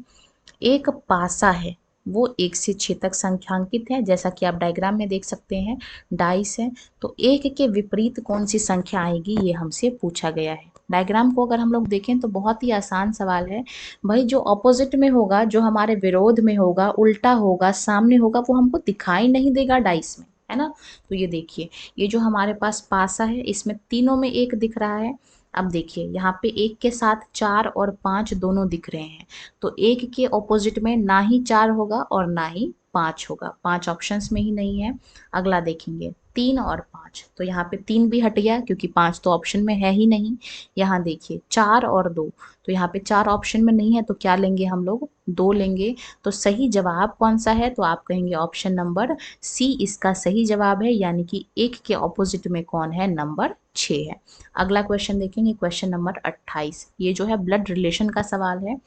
एक पासा है, वो 1 से 6 तक संख्यांकित है, जैसा कि आप डायग्राम में देख सकते हैं। डाइस है, तो 1 के विपरीत कौन सी संख्या आएगी, ये हमसे पूछा गया है। डायग्राम को अगर हम लोग देखें तो बहुत ही आसान सवाल है भाई। जो ऑपोजिट में होगा, जो हमारे विरोध में होगा, उल्टा होगा, सामने होगा, वो हमको दिखाई नहीं देगा डाइस में, है ना। तो ये देखिए, ये जो हमारे पास पासा है इसमें तीनों में एक दिख रहा है। अब देखिए यहाँ पे एक के साथ 4 और 5 दोनों दिख रहे हैं, तो एक के ऑपोजिट में ना ही 4 होगा और ना ही 5 होगा, 5 ऑप्शंस में ही नहीं है। अगला देखेंगे 3 और 5, तो यहाँ पे 3 भी हट गया क्योंकि 5 तो ऑप्शन में है ही नहीं। यहाँ देखिए 4 और 2, तो यहाँ पे 4 ऑप्शन में नहीं है, तो क्या लेंगे हम लोग, 2 लेंगे। तो सही जवाब कौन सा है, तो आप कहेंगे ऑप्शन नंबर सी इसका सही जवाब है, यानी कि एक के ऑपोजिट में कौन है, नंबर 6 है। अगला क्वेश्चन देखेंगे, क्वेश्चन नंबर 28। ये जो है ब्लड रिलेशन का सवाल है।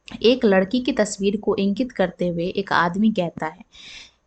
एक लड़की की तस्वीर को इंगित करते हुए एक आदमी कहता है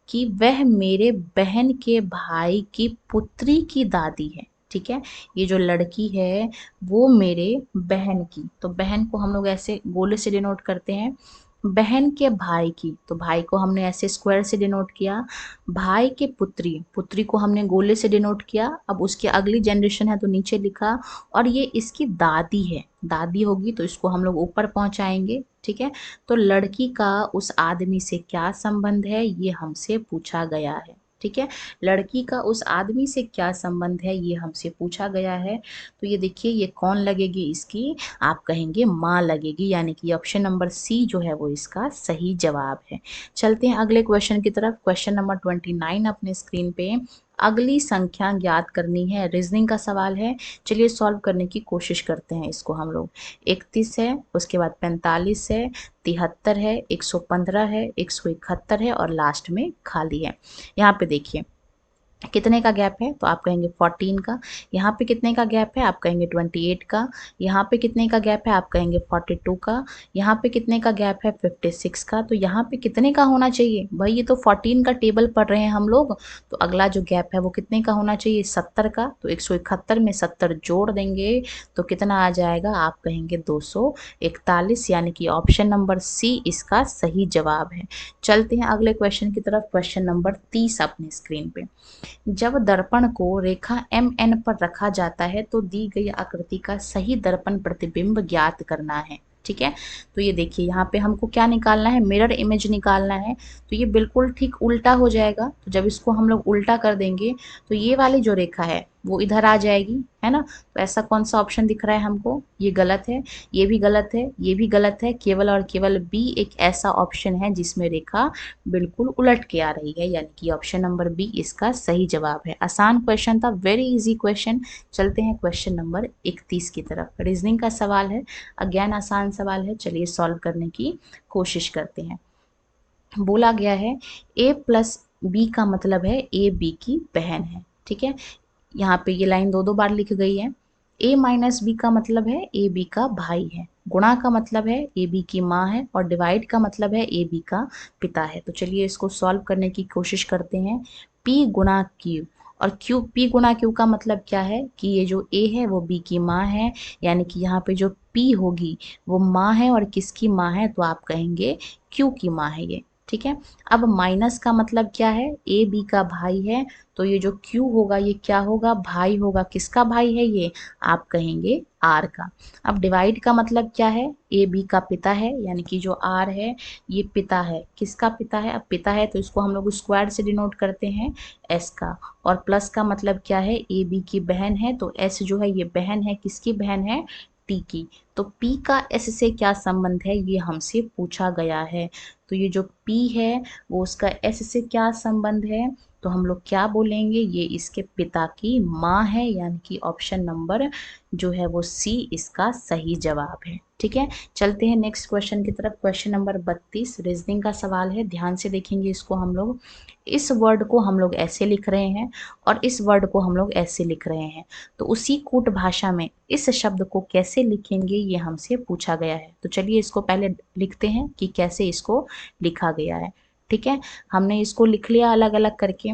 कि वह मेरे बहन के भाई की पुत्री की दादी है। ठीक है, ये जो लड़की है वो मेरे बहन की, तो बहन को हम लोग ऐसे गोले से डिनोट करते हैं, बहन के भाई की, तो भाई को हमने ऐसे स्क्वायर से डिनोट किया, भाई के पुत्री, पुत्री को हमने गोले से डिनोट किया। अब उसकी अगली जनरेशन है तो नीचे लिखा, और ये इसकी दादी है, दादी होगी तो इसको हम लोग ऊपर पहुंचाएंगे। ठीक है, तो लड़की का उस आदमी से क्या संबंध है, ये हमसे पूछा गया है। ठीक है, लड़की का उस आदमी से क्या संबंध है, ये हमसे पूछा गया है। तो ये देखिए, ये कौन लगेगी इसकी, आप कहेंगे माँ लगेगी, यानी कि ऑप्शन नंबर सी जो है वो इसका सही जवाब है। चलते हैं अगले क्वेश्चन की तरफ। क्वेश्चन नंबर 29 अपने स्क्रीन पे। अगली संख्या ज्ञात करनी है, रीजनिंग का सवाल है। चलिए सॉल्व करने की कोशिश करते हैं इसको हम लोग। 31 है, उसके बाद 45 है, 73 है, 115 है, 171 है और लास्ट में खाली है। यहाँ पे देखिए कितने का गैप है, तो आप कहेंगे 14 का। यहाँ पे कितने का गैप है, आप कहेंगे 28 का। यहाँ पे कितने का गैप है, आप कहेंगे 42 का। यहाँ पे कितने का गैप है, 56 का। तो यहाँ पे कितने का होना चाहिए भाई, ये तो 14 का टेबल पढ़ रहे हैं हम लोग, तो अगला जो गैप है वो कितने का होना चाहिए, 70 का। तो 171 में 70 जोड़ देंगे तो कितना आ जाएगा, आप कहेंगे 241, यानी कि ऑप्शन नंबर सी इसका सही जवाब है। चलते हैं अगले क्वेश्चन की तरफ। क्वेश्चन नंबर 30 अपनी स्क्रीन पे। जब दर्पण को रेखा MN पर रखा जाता है तो दी गई आकृति का सही दर्पण प्रतिबिंब ज्ञात करना है। ठीक है, तो ये देखिए यहाँ पे हमको क्या निकालना है, मिरर इमेज निकालना है। तो ये बिल्कुल ठीक उल्टा हो जाएगा, तो जब इसको हम लोग उल्टा कर देंगे तो ये वाली जो रेखा है वो इधर आ जाएगी, है ना। तो ऐसा कौन सा ऑप्शन दिख रहा है हमको, ये गलत है, ये भी गलत है, ये भी गलत है। केवल और केवल बी एक ऐसा ऑप्शन है जिसमें रेखा बिल्कुल उलट के आ रही है, यानी कि ऑप्शन नंबर बी इसका सही जवाब है। आसान क्वेश्चन था, वेरी इजी क्वेश्चन। चलते हैं क्वेश्चन नंबर 31 की तरफ। रीजनिंग का सवाल है, अगेन आसान सवाल है, चलिए सॉल्व करने की कोशिश करते हैं। बोला गया है a प्लस बी का मतलब है a b की बहन है। ठीक है, यहाँ पे ये लाइन दो बार लिख गई है। a माइनस बी का मतलब है ए बी का भाई है, गुणा का मतलब है ए बी की माँ है, और डिवाइड का मतलब है ए बी का पिता है। तो चलिए इसको सॉल्व करने की कोशिश करते हैं। p गुणा q, और q, p गुणा q का मतलब क्या है कि ये जो a है वो b की माँ है, यानी कि यहाँ पे जो p होगी वो माँ है, और किसकी माँ है, तो आप कहेंगे q की माँ है ये। ठीक है, अब माइनस का मतलब क्या है, ए बी का भाई है, तो ये जो Q होगा ये क्या होगा, भाई होगा। किसका भाई है ये, आप कहेंगे R का। अब डिवाइड का मतलब क्या है, ए बी का पिता है, यानी कि जो R है ये पिता है। किसका पिता है, अब पिता है तो इसको हम लोग स्क्वायर से डिनोट करते हैं S का। और प्लस का मतलब क्या है, ए बी की बहन है, तो S जो है ये बहन है, किसकी बहन है, T की। तो P का S से क्या संबंध है, ये हमसे पूछा गया है। तो ये जो P है वो उसका S से क्या संबंध है, तो हम लोग क्या बोलेंगे, ये इसके पिता की माँ है, यानी कि ऑप्शन नंबर जो है वो सी इसका सही जवाब है। ठीक है, चलते हैं नेक्स्ट क्वेश्चन की तरफ। क्वेश्चन नंबर 32 रीजनिंग का सवाल है, ध्यान से देखेंगे इसको हम लोग। इस वर्ड को हम लोग ऐसे लिख रहे हैं और इस वर्ड को हम लोग ऐसे लिख रहे हैं, तो उसी कूट भाषा में इस शब्द को कैसे लिखेंगे ये हमसे पूछा गया है। तो चलिए इसको पहले लिखते हैं कि कैसे इसको लिखा गया है। ठीक है, हमने इसको लिख लिया अलग अलग करके।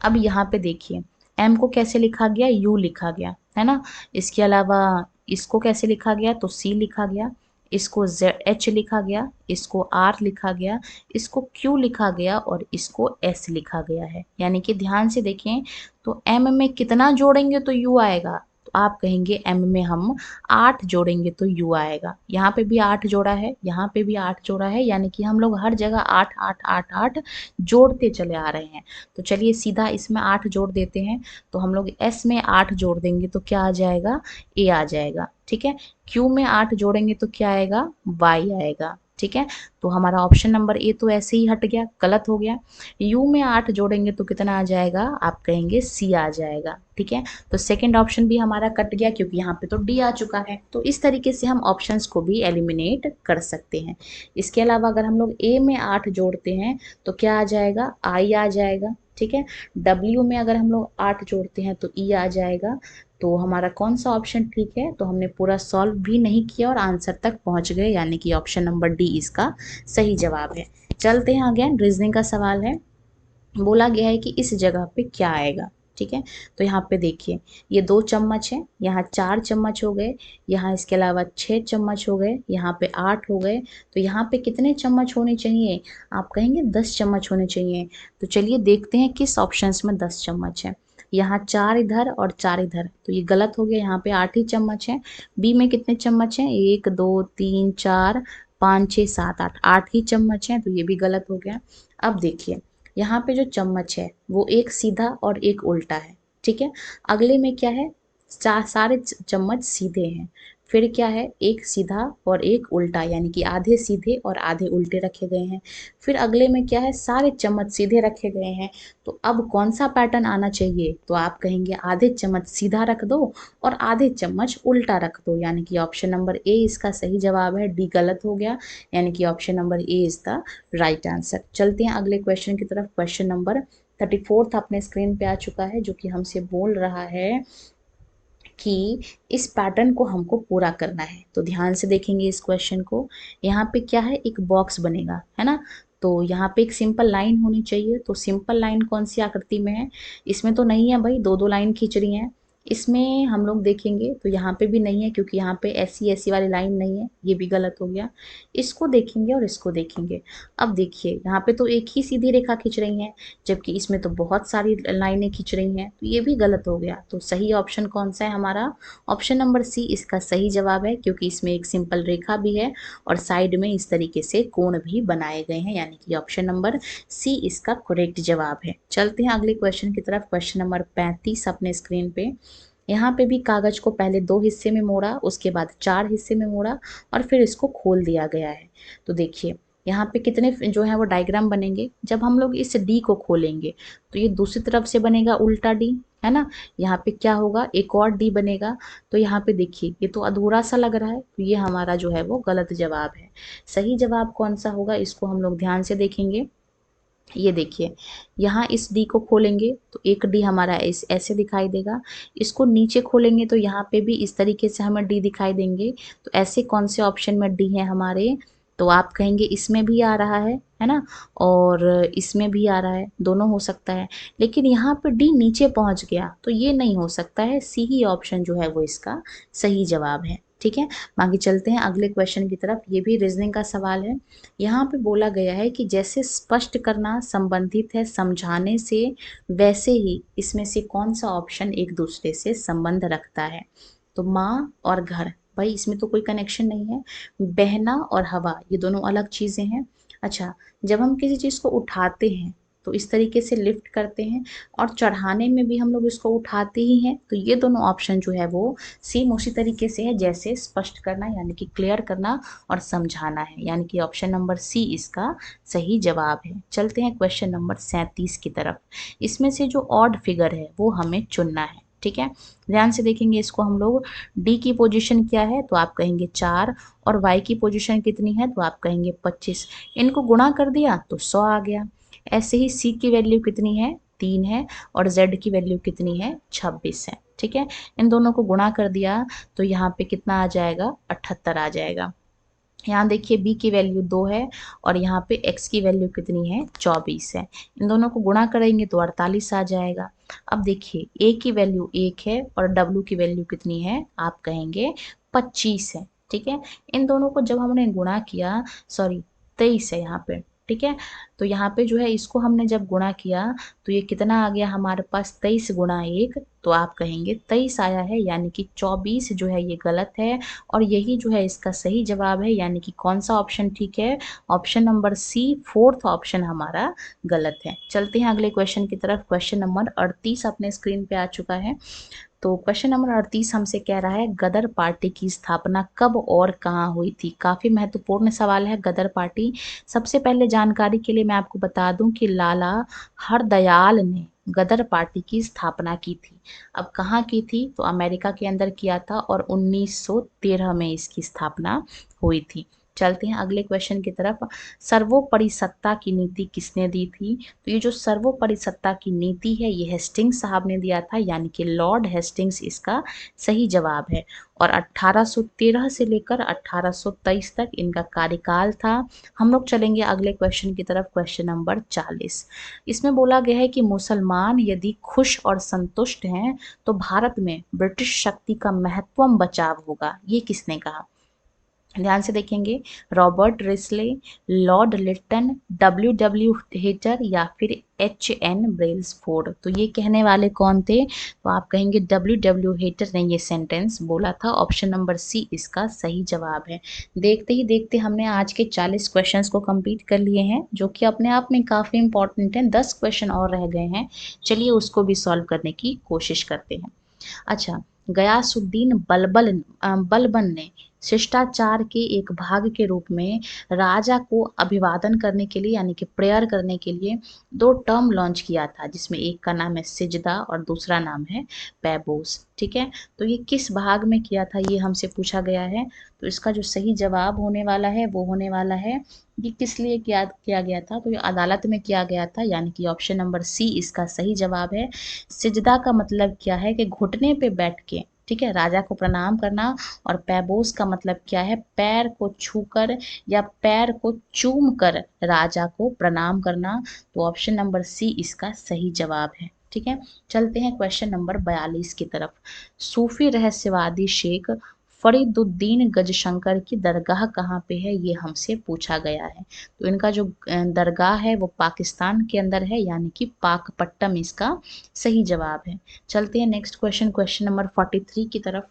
अब यहाँ पे देखिए m को कैसे लिखा गया, u लिखा गया, है ना। इसके अलावा इसको कैसे लिखा गया, तो c लिखा गया, इसको h लिखा गया, इसको r लिखा गया, इसको q लिखा गया और इसको s लिखा गया है। यानी कि ध्यान से देखें तो m में कितना जोड़ेंगे तो u आएगा, तो आप कहेंगे m में हम 8 जोड़ेंगे तो u आएगा। यहाँ पे भी 8 जोड़ा है, यहाँ पे भी 8 जोड़ा है, यानी कि हम लोग हर जगह 8 8 8 8 जोड़ते चले आ रहे हैं। तो चलिए सीधा इसमें 8 जोड़ देते हैं। तो हम लोग s में 8 जोड़ देंगे तो क्या आ जाएगा, a आ जाएगा। ठीक है, q में 8 जोड़ेंगे तो क्या आएगा, y आएगा। ठीक है, तो हमारा ऑप्शन नंबर ए तो ऐसे ही हट गया, गलत हो गया। u में 8 जोड़ेंगे तो कितना आ जाएगा, आप कहेंगे c आ जाएगा। ठीक है, तो सेकंड ऑप्शन भी हमारा कट गया क्योंकि यहाँ पे तो डी आ चुका है। तो इस तरीके से हम ऑप्शंस को भी एलिमिनेट कर सकते हैं। इसके अलावा अगर हम लोग a में 8 जोड़ते हैं तो क्या आ जाएगा, i आ जाएगा। ठीक है, w में अगर हम लोग 8 जोड़ते हैं तो e आ जाएगा। तो हमारा कौन सा ऑप्शन ठीक है, तो हमने पूरा सॉल्व भी नहीं किया और आंसर तक पहुंच गए, यानी कि ऑप्शन नंबर डी इसका सही जवाब है। चलते हैं अगेन, रीजनिंग का सवाल है। बोला गया है कि इस जगह पे क्या आएगा। ठीक है, तो यहाँ पे देखिए ये 2 चम्मच है, यहाँ 4 चम्मच हो गए, यहाँ इसके अलावा 6 चम्मच हो गए, यहाँ पे 8 हो गए। तो यहाँ पे कितने चम्मच होने चाहिए, आप कहेंगे 10 चम्मच होने चाहिए। तो चलिए देखते हैं किस ऑप्शंस में 10 चम्मच है। यहाँ 4 इधर और 4 इधर, तो ये गलत हो गया, यहाँ पे 8 ही चम्मच है। बी में कितने चम्मच हैं, 1 2 3 4 5 6 7 8, 8 ही चम्मच हैं, तो ये भी गलत हो गया। अब देखिए यहाँ पे जो चम्मच है वो एक सीधा और एक उल्टा है। ठीक है, अगले में क्या है, सारे चम्मच सीधे हैं। फिर क्या है, एक सीधा और एक उल्टा, यानी कि आधे सीधे और आधे उल्टे रखे गए हैं। फिर अगले में क्या है, सारे चम्मच सीधे रखे गए हैं। तो अब कौन सा पैटर्न आना चाहिए, तो आप कहेंगे आधे चम्मच सीधा रख दो और आधे चम्मच उल्टा रख दो, यानी कि ऑप्शन नंबर ए इसका सही जवाब है। डी गलत हो गया, यानी कि option number A is the right answer. चलते हैं अगले क्वेश्चन की तरफ। क्वेश्चन नंबर 34 अपने स्क्रीन पे आ चुका है, जो कि हमसे बोल रहा है कि इस पैटर्न को हमको पूरा करना है। तो ध्यान से देखेंगे इस क्वेश्चन को। यहाँ पे क्या है, एक बॉक्स बनेगा, है ना। तो यहाँ पे एक सिंपल लाइन होनी चाहिए। तो सिंपल लाइन कौन सी आकृति में है, इसमें तो नहीं है भाई, दो दो लाइन खींच रही हैं। इसमें हम लोग देखेंगे तो यहाँ पे भी नहीं है, क्योंकि यहाँ पे ऐसी ऐसी वाली लाइन नहीं है, ये भी गलत हो गया। इसको देखेंगे और इसको देखेंगे। अब देखिए यहाँ पे तो एक ही सीधी रेखा खींच रही हैं, जबकि इसमें तो बहुत सारी लाइनें खींच रही हैं, तो ये भी गलत हो गया। तो सही ऑप्शन कौन सा है हमारा, ऑप्शन नंबर सी इसका सही जवाब है, क्योंकि इसमें एक सिंपल रेखा भी है और साइड में इस तरीके से कोण भी बनाए गए हैं, यानी कि ऑप्शन नंबर सी इसका करेक्ट जवाब है। चलते हैं अगले क्वेश्चन की तरफ। क्वेश्चन नंबर 35 अपने स्क्रीन पे। यहाँ पे भी कागज को पहले 2 हिस्से में मोड़ा, उसके बाद 4 हिस्से में मोड़ा और फिर इसको खोल दिया गया है। तो देखिए यहाँ पे कितने जो है वो डायग्राम बनेंगे। जब हम लोग इस डी को खोलेंगे तो ये दूसरी तरफ से बनेगा उल्टा डी, है ना। यहाँ पे क्या होगा, एक और डी बनेगा। तो यहाँ पे देखिए ये तो अधूरा सा लग रहा है, तो ये हमारा जो है वो गलत जवाब है। सही जवाब कौन सा होगा, इसको हम लोग ध्यान से देखेंगे। ये देखिए यहाँ इस डी को खोलेंगे तो एक डी हमारा ऐसे दिखाई देगा। इसको नीचे खोलेंगे तो यहाँ पे भी इस तरीके से हमें डी दिखाई देंगे। तो ऐसे कौन से ऑप्शन में डी है हमारे, तो आप कहेंगे इसमें भी आ रहा है ना, और इसमें भी आ रहा है, दोनों हो सकता है। लेकिन यहाँ पे डी नीचे पहुँच गया तो ये नहीं हो सकता है, सी ही ऑप्शन जो है वो इसका सही जवाब है। ठीक है, बाकी चलते हैं अगले क्वेश्चन की तरफ। ये भी रीजनिंग का सवाल है। यहाँ पे बोला गया है कि जैसे स्पष्ट करना संबंधित है समझाने से, वैसे ही इसमें से कौन सा ऑप्शन एक दूसरे से संबंध रखता है। तो माँ और घर, भाई इसमें तो कोई कनेक्शन नहीं है। बहना और हवा, ये दोनों अलग चीज़ें हैं। अच्छा, जब हम किसी चीज़ को उठाते हैं तो इस तरीके से लिफ्ट करते हैं, और चढ़ाने में भी हम लोग इसको उठाते ही हैं। तो ये दोनों ऑप्शन जो है वो सेम उसी तरीके से है जैसे स्पष्ट करना, यानी कि क्लियर करना, और समझाना है, यानी कि ऑप्शन नंबर सी इसका सही जवाब है। चलते हैं क्वेश्चन नंबर 37 की तरफ। इसमें से जो ऑड फिगर है वो हमें चुनना है। ठीक है, ध्यान से देखेंगे इसको हम लोग। डी की पोजीशन क्या है, तो आप कहेंगे 4, और वाई की पोजीशन कितनी है, तो आप कहेंगे 25। इनको गुणा कर दिया तो 100 आ गया। ऐसे ही सी की वैल्यू कितनी है, 3 है, और जेड की वैल्यू कितनी है, 26 है। ठीक है, इन दोनों को गुणा कर दिया तो यहाँ पे कितना आ जाएगा, 78 आ जाएगा। यहाँ देखिए बी की वैल्यू 2 है और यहाँ पे एक्स की वैल्यू कितनी है, 24 है। इन दोनों को गुणा करेंगे तो 48 आ जाएगा। अब देखिए ए की वैल्यू 1 है और डब्ल्यू की वैल्यू कितनी है, आप कहेंगे 25 है। ठीक है, इन दोनों को जब हमने गुणा किया, सॉरी 23 है यहाँ पे, ठीक है। तो यहाँ पे जो है इसको हमने जब गुणा किया तो ये कितना आ गया हमारे पास 23 गुणा 1, तो आप कहेंगे 23 आया है, यानी कि 24 जो है ये गलत है और यही जो है इसका सही जवाब है, यानी कि कौन सा ऑप्शन ठीक है, option number C, fourth option हमारा गलत है। चलते हैं अगले क्वेश्चन की तरफ। क्वेश्चन नंबर 38 अपने स्क्रीन पे आ चुका है। तो क्वेश्चन नंबर 38 हमसे कह रहा है गदर पार्टी की स्थापना कब और कहाँ हुई थी। काफी महत्वपूर्ण सवाल है गदर पार्टी। सबसे पहले जानकारी के लिए मैं आपको बता दूं कि लाला हरदयाल ने गदर पार्टी की स्थापना की थी। अब कहाँ की थी, तो अमेरिका के अंदर किया था और 1913 में इसकी स्थापना हुई थी। चलते हैं अगले क्वेश्चन की तरफ। सर्वोपरि सत्ता की नीति किसने दी थी, तो ये जो सर्वोपरि सत्ता की नीति है ये हेस्टिंग्स साहब ने दिया था, यानी कि लॉर्ड हेस्टिंग्स इसका सही जवाब है। और 1813 से लेकर 1823 तक इनका कार्यकाल था। हम लोग चलेंगे अगले क्वेश्चन की तरफ। क्वेश्चन नंबर 40, इसमें बोला गया है कि मुसलमान यदि खुश और संतुष्ट हैं तो भारत में ब्रिटिश शक्ति का महत्वम बचाव होगा, ये किसने कहा। ध्यान से देखेंगे, Robert Risley, Lord Lytton, W हेटर या फिर एच.एन. ब्रेल्सफोर्ड। तो ये कहने वाले कौन थे, तो आप कहेंगे डब्ल्यू हेटर ने ये सेंटेंस बोला था। ऑप्शन नंबर सी इसका सही जवाब है। देखते ही देखते हमने आज के 40 क्वेश्चंस को कंप्लीट कर लिए हैं, जो कि अपने आप में काफ़ी इंपॉर्टेंट हैं। 10 क्वेश्चन और रह गए हैं, चलिए उसको भी सॉल्व करने की कोशिश करते हैं। अच्छा, गयासुद्दीन बलबन ने शिष्टाचार के एक भाग के रूप में राजा को अभिवादन करने के लिए, यानी कि प्रेयर करने के लिए 2 टर्म लॉन्च किया था, जिसमें एक का नाम है सिजदा और दूसरा नाम है पैबोस। ठीक है, तो ये किस भाग में किया था ये हमसे पूछा गया है। तो इसका जो सही जवाब होने वाला है वो होने वाला है, ये किस लिए किया गया था, तो ये अदालत में किया गया था, यानी कि ऑप्शन नंबर सी इसका सही जवाब है। सिजदा का मतलब क्या है कि घुटने पे बैठ के, ठीक है, राजा को प्रणाम करना। और पैबोस का मतलब क्या है, पैर को छूकर या पैर को चूम कर राजा को प्रणाम करना। तो ऑप्शन नंबर सी इसका सही जवाब है। ठीक है, चलते हैं क्वेश्चन नंबर 42 की तरफ। सूफी रहस्यवादी शेख फरीदुद्दीन गजशंकर की दरगाह कहाँ पे है, ये हमसे पूछा गया है। तो इनका जो दरगाह है वो पाकिस्तान के अंदर है, यानी कि पाकपट्टम इसका सही जवाब है। चलते हैं नेक्स्ट क्वेश्चन, क्वेश्चन नंबर 43 की तरफ।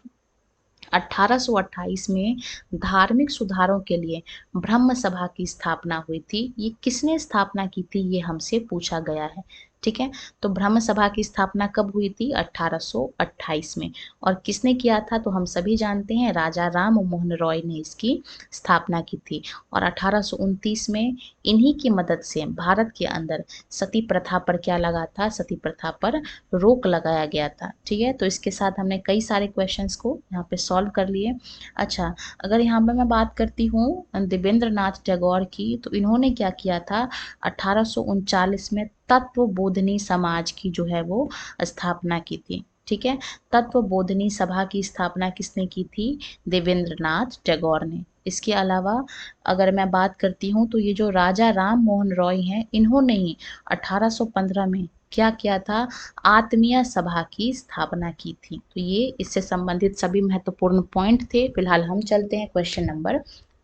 1828 में धार्मिक सुधारों के लिए ब्रह्म सभा की स्थापना हुई थी। ये किसने स्थापना की थी, ये हमसे पूछा गया है। ठीक है, तो ब्रह्म सभा की स्थापना कब हुई थी, 1828 में। और किसने किया था, तो हम सभी जानते हैं राजा राम मोहन रॉय ने इसकी स्थापना की थी। और 1829 में इन्हीं की मदद से भारत के अंदर सती प्रथा पर क्या लगा था, सती प्रथा पर रोक लगाया गया था। ठीक है, तो इसके साथ हमने कई सारे क्वेश्चंस को यहाँ पे सॉल्व कर लिए। अच्छा, अगर यहाँ पे मैं बात करती हूँ देवेंद्र नाथ टैगोर की, तो इन्होंने क्या किया था, 1839 में तत्व बोधनी समाज की जो है वो स्थापना की थी। ठीक है, तत्व बोधनी सभा की स्थापना किसने की थी, देवेंद्र नाथ टैगोर ने। इसके अलावा अगर मैं बात करती हूँ तो ये जो राजा राम मोहन रॉय हैं, इन्होंने ही 1815 में क्या किया था, आत्मीय सभा की स्थापना की थी। तो ये इससे संबंधित सभी महत्वपूर्ण पॉइंट थे। फिलहाल हम चलते हैं क्वेश्चन नंबर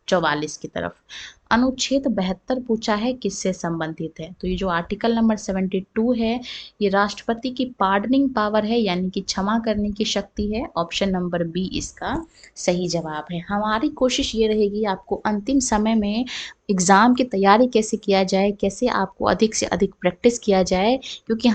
44 की तरफ। अनुच्छेद 72 पूछा है किससे संबंधित है, तो ये जो आर्टिकल नंबर 72 है ये राष्ट्रपति की पार्डनिंग पावर है, यानी कि क्षमा करने की शक्ति है। ऑप्शन नंबर बी इसका सही जवाब है। हमारी कोशिश ये रहेगी आपको अंतिम समय में एग्जाम की तैयारी कैसे किया जाए, कैसे आपको अधिक से अधिक प्रैक्टिस किया जाए, क्योंकि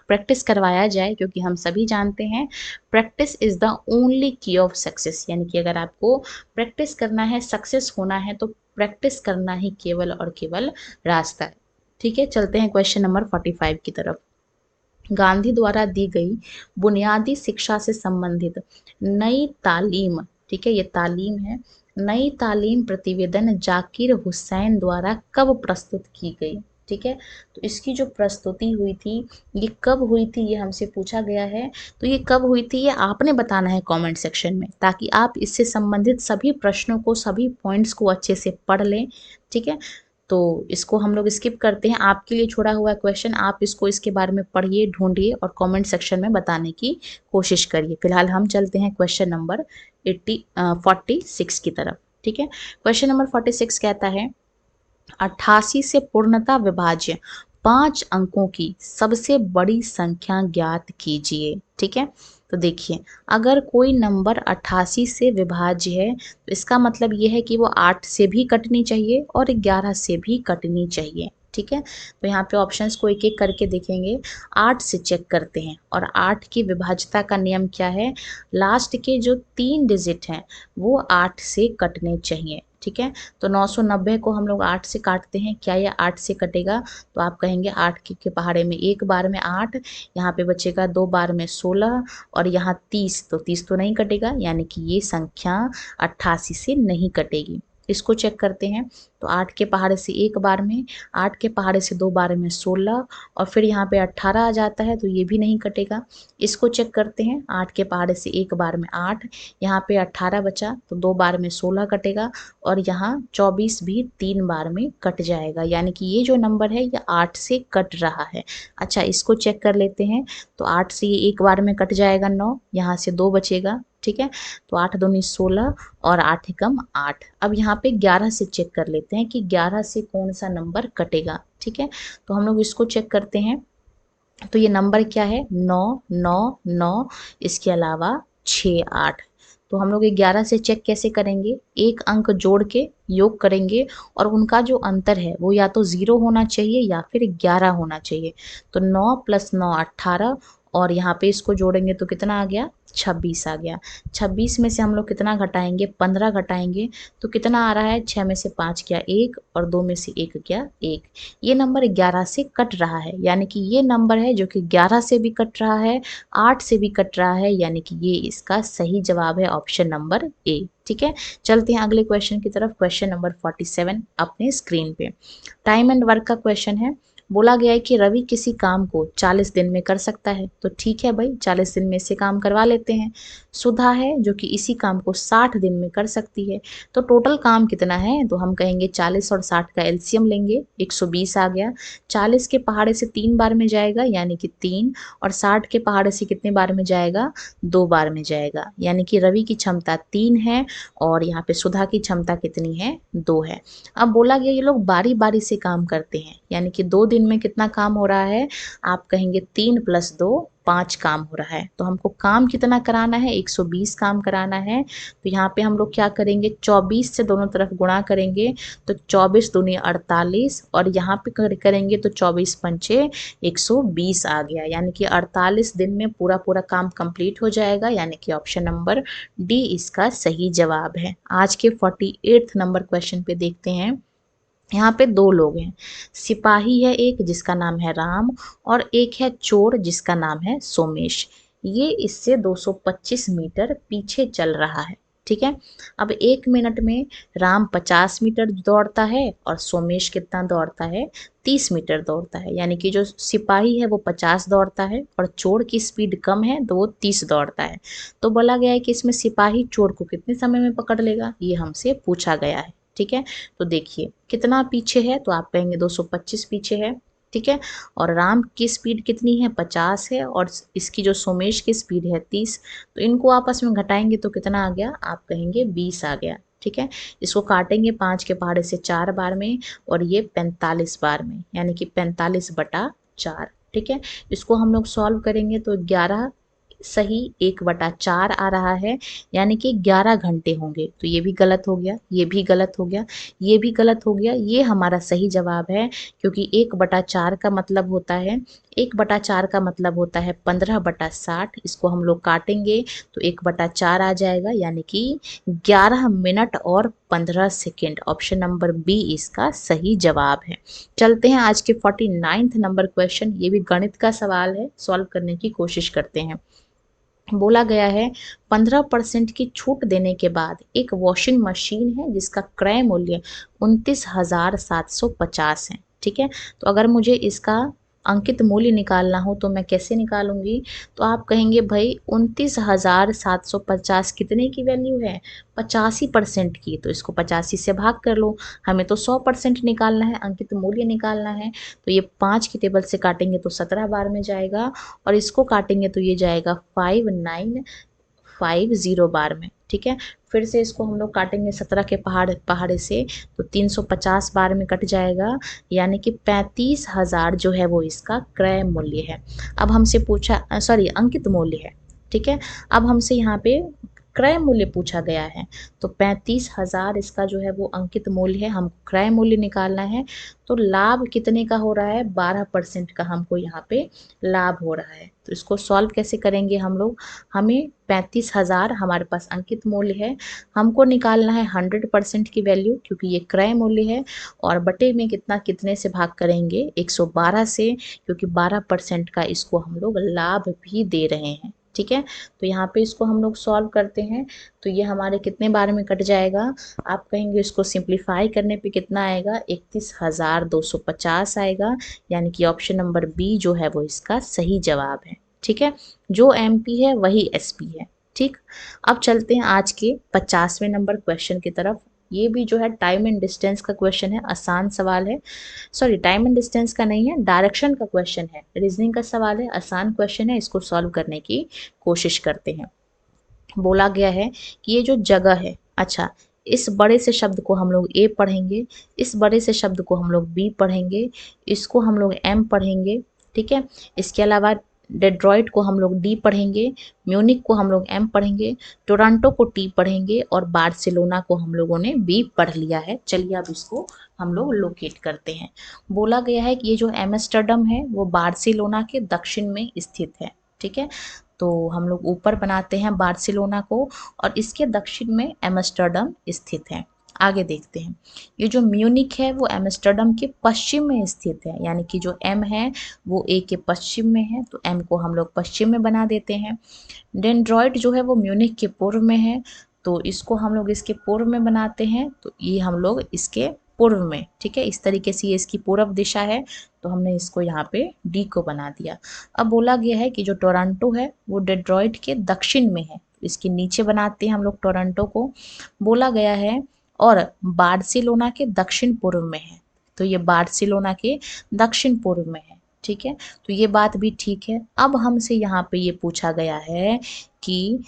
प्रैक्टिस करवाया जाए, क्योंकि हम सभी जानते हैं प्रैक्टिस इज द ओनली की ऑफ सक्सेस, यानी कि अगर आपको प्रैक्टिस करना है, सक्सेस होना है, तो प्रैक्टिस करना ही केवल और केवल रास्ता है। ठीक है, चलते हैं क्वेश्चन नंबर 45 की तरफ। गांधी द्वारा दी गई बुनियादी शिक्षा से संबंधित नई तालीम, ठीक है, ये तालीम है, नई तालीम प्रतिवेदन जाकिर हुसैन द्वारा कब प्रस्तुत की गई। ठीक है, तो इसकी जो प्रस्तुति हुई थी ये कब हुई थी, ये हमसे पूछा गया है। तो ये कब हुई थी ये आपने बताना है कमेंट सेक्शन में, ताकि आप इससे संबंधित सभी प्रश्नों को, सभी पॉइंट्स को अच्छे से पढ़ लें। ठीक है, तो इसको हम लोग स्किप करते हैं। आपके लिए छोड़ा हुआ क्वेश्चन, आप इसको इसके बारे में पढ़िए, ढूंढिए और कमेंट सेक्शन में बताने की कोशिश करिए। फिलहाल हम चलते हैं क्वेश्चन नंबर 46 की तरफ। ठीक है, क्वेश्चन नंबर 46 कहता है 88 से पूर्णतः विभाज्य 5 अंकों की सबसे बड़ी संख्या ज्ञात कीजिए। ठीक है, तो देखिए अगर कोई नंबर 88 से विभाज्य है तो इसका मतलब ये है कि वो 8 से भी कटनी चाहिए और 11 से भी कटनी चाहिए। ठीक है, तो यहाँ पे ऑप्शंस को एक एक करके देखेंगे। 8 से चेक करते हैं और 8 की विभाज्यता का नियम क्या है, लास्ट के जो 3 डिजिट हैं वो 8 से कटने चाहिए। ठीक है, तो 990 को हम लोग 8 से काटते हैं, क्या ये 8 से कटेगा? तो आप कहेंगे 8 के पहाड़े में एक बार में 8, यहाँ पे बचेगा 2 बार में 16 और यहाँ 30, तो 30 तो नहीं कटेगा, यानी कि ये संख्या 88 से नहीं कटेगी। इसको चेक करते हैं, तो 8 के पहाड़े से एक बार में, 8 के पहाड़े से 2 बार में 16 और फिर यहाँ पे 18 आ जाता है, तो ये भी नहीं कटेगा। इसको चेक करते हैं, 8 के पहाड़े से एक बार में 8, यहाँ पे 18 बचा तो 2 बार में 16 कटेगा और यहाँ 24 भी 3 बार में कट जाएगा, यानी कि ये जो नंबर है ये 8 से कट रहा है। अच्छा, इसको चेक कर लेते हैं, तो 8 से ये एक बार में कट जाएगा 9, यहाँ से 2 बचेगा। ठीक है, तो 8 दूनी 16 और 8 एकम 8। अब यहाँ पे 11 से चेक कर लेते हैं कि 11 से कौन सा नंबर कटेगा। ठीक है, तो हम लोग इसको चेक करते हैं, तो ये नंबर क्या है 9 9 9, इसके अलावा 6 8। तो हम लोग 11 से चेक कैसे करेंगे, एक अंक जोड़ के योग करेंगे और उनका जो अंतर है वो या तो 0 होना चाहिए या फिर 11 होना चाहिए। तो 9 + 9 18 और यहाँ पे इसको जोड़ेंगे तो कितना आ गया, 26 आ गया। 26 में से हम लोग कितना घटाएंगे, 15 घटाएंगे तो कितना आ रहा है, 6 में से 5 गया 1 और 2 में से 1 गया 1। ये नंबर 11 से कट रहा है, यानी कि ये नंबर है जो कि 11 से भी कट रहा है, 8 से भी कट रहा है, यानी कि ये इसका सही जवाब है ऑप्शन नंबर ए। ठीक है, चलते हैं अगले क्वेश्चन की तरफ। क्वेश्चन नंबर 47 अपने स्क्रीन पे टाइम एंड वर्क का क्वेश्चन है। बोला गया है कि रवि किसी काम को 40 दिन में कर सकता है, तो ठीक है भाई 40 दिन में से काम करवा लेते हैं। सुधा है जो कि इसी काम को 60 दिन में कर सकती है, तो टोटल काम कितना है, तो हम कहेंगे 40 और 60 का एलसीएम लेंगे, 120 आ गया। 40 के पहाड़े से 3 बार में जाएगा यानी कि 3, और 60 के पहाड़े से कितने बार में जाएगा, 2 बार में जाएगा, यानी कि रवि की क्षमता 3 है और यहाँ पे सुधा की क्षमता कितनी है, 2 है। अब बोला गया ये लोग बारी बारी से काम करते हैं, यानी कि 2 दिन में कितना काम हो रहा है, आप कहेंगे 3 + 2 5 काम हो रहा है। तो हमको काम कितना कराना है, 120 काम कराना है। तो यहाँ पे हम लोग क्या करेंगे, 24 से दोनों तरफ गुणा करेंगे तो 24 दूनी 48 और यहाँ पे करेंगे तो 24 पंचे 120 आ गया, यानी कि 48 दिन में पूरा पूरा काम कंप्लीट हो जाएगा, यानी कि ऑप्शन नंबर डी इसका सही जवाब है। आज के 48 नंबर क्वेश्चन पे देखते हैं। यहाँ पे 2 लोग हैं, सिपाही है एक जिसका नाम है राम और एक है चोर जिसका नाम है सोमेश। ये इससे 225 मीटर पीछे चल रहा है। ठीक है, अब 1 मिनट में राम 50 मीटर दौड़ता है और सोमेश कितना दौड़ता है, 30 मीटर दौड़ता है, यानी कि जो सिपाही है वो 50 दौड़ता है और चोर की स्पीड कम है तो वो 30 दौड़ता है। तो बोला गया है कि इसमें सिपाही चोर को कितने समय में पकड़ लेगा, ये हमसे पूछा गया है। ठीक है, तो देखिए कितना पीछे है, तो आप कहेंगे 225 पीछे है। ठीक है, और राम की स्पीड कितनी है, 50 है और इसकी जो सोमेश की स्पीड है 30, तो इनको आपस में घटाएंगे तो कितना आ गया, आप कहेंगे 20 आ गया। ठीक है, इसको काटेंगे 5 के पहाड़े से 4 बार में और ये 45 बार में, यानी कि 45/4। ठीक है, इसको हम लोग सॉल्व करेंगे तो 11 सही 1/4 आ रहा है, यानी कि 11 घंटे होंगे। तो ये भी गलत हो गया, ये भी गलत हो गया, ये भी गलत हो गया, ये हमारा सही जवाब है, क्योंकि 1/4 का मतलब होता है 1/4 का मतलब होता है 15/60। इसको हम लोग काटेंगे तो 1/4 आ जाएगा, यानी कि 11 मिनट और 15 सेकेंड। ऑप्शन नंबर बी इसका सही जवाब है। चलते हैं आज के 49 नंबर क्वेश्चन, ये भी गणित का सवाल है, सॉल्व करने की कोशिश करते हैं। बोला गया है 15% की छूट देने के बाद एक वॉशिंग मशीन है जिसका क्रय मूल्य 29,750 है। ठीक है, तो अगर मुझे इसका अंकित मूल्य निकालना हो तो मैं कैसे निकालूंगी, तो आप कहेंगे भाई 29,750 कितने की वैल्यू है, 85% की, तो इसको 85 से भाग कर लो। हमें तो 100% निकालना है, अंकित मूल्य निकालना है। तो ये 5 की टेबल से काटेंगे तो 17 बार में जाएगा और इसको काटेंगे तो ये जाएगा 5950 बार में। ठीक है। फिर से इसको हम लोग काटेंगे 17 के पहाड़े से, तो 350 बार में कट जाएगा, यानी कि 35,000 जो है वो इसका क्रय मूल्य है। अब हमसे पूछा, सॉरी, अंकित मूल्य है, ठीक है। अब हमसे यहाँ पे क्रय मूल्य पूछा गया है, तो 35,000 इसका जो है वो अंकित मूल्य है, हमको क्रय मूल्य निकालना है। तो लाभ कितने का हो रहा है, 12% का हमको यहाँ पे लाभ हो रहा है। तो इसको सॉल्व कैसे करेंगे हम लोग, हमें 35,000 हमारे पास अंकित मूल्य है, हमको निकालना है 100% की वैल्यू, क्योंकि ये क्रय मूल्य है, और बटे में कितने से भाग करेंगे, 112 से, क्योंकि 12% का इसको हम लोग लाभ भी दे रहे हैं, ठीक है। तो यहाँ पे इसको हम लोग सॉल्व करते हैं, तो ये हमारे कितने बार में कट जाएगा, आप कहेंगे इसको सिंप्लीफाई करने पे कितना आएगा, 31,250 आएगा, यानी कि ऑप्शन नंबर बी जो है वो इसका सही जवाब है, ठीक है। जो MP है वही SP है, ठीक। अब चलते हैं आज के 50वें नंबर क्वेश्चन की तरफ। ये भी जो है टाइम एंड डिस्टेंस का क्वेश्चन है, आसान सवाल है, सॉरी टाइम एंड डिस्टेंस का नहीं है, डायरेक्शन का क्वेश्चन है, रीजनिंग का सवाल है, आसान क्वेश्चन है, इसको सॉल्व करने की कोशिश करते हैं। बोला गया है कि ये जो जगह है, अच्छा, इस बड़े से शब्द को हम लोग A पढ़ेंगे, इस बड़े से शब्द को हम लोग B पढ़ेंगे, इसको हम लोग M पढ़ेंगे, ठीक है। इसके अलावा डेट्रॉइट को हम लोग D पढ़ेंगे, म्यूनिक को हम लोग M पढ़ेंगे, टोरंटो को T पढ़ेंगे, और बार्सिलोना को हम लोगों ने B पढ़ लिया है। चलिए अब इसको हम लोग लोकेट करते हैं। बोला गया है कि ये जो एम्स्टर्डम है वो बार्सिलोना के दक्षिण में स्थित है, ठीक है। तो हम लोग ऊपर बनाते हैं बार्सिलोना को, और इसके दक्षिण में एम्स्टर्डम स्थित है। आगे देखते हैं, ये जो म्यूनिक है वो एम्स्टर्डम के पश्चिम में स्थित है, यानी कि जो M है वो A के पश्चिम में है, तो M को हम लोग पश्चिम में बना देते हैं। डेट्रॉइट जो है वो म्यूनिक के पूर्व में है, तो इसको हम लोग इसके पूर्व में बनाते हैं, तो ये हम लोग इसके पूर्व में, ठीक है। इस तरीके से ये इसकी पूर्व दिशा है, तो हमने इसको यहाँ पे D को बना दिया। अब बोला गया है कि जो टोरंटो है वो डेट्रॉइट के दक्षिण में है, इसके नीचे बनाते हैं हम लोग टोरंटो को। बोला गया है और बार्सिलोना के दक्षिण पूर्व में है, तो ये बार्सिलोना के दक्षिण पूर्व में है, ठीक है। तो ये बात भी ठीक है। अब हमसे यहाँ पे ये पूछा गया है कि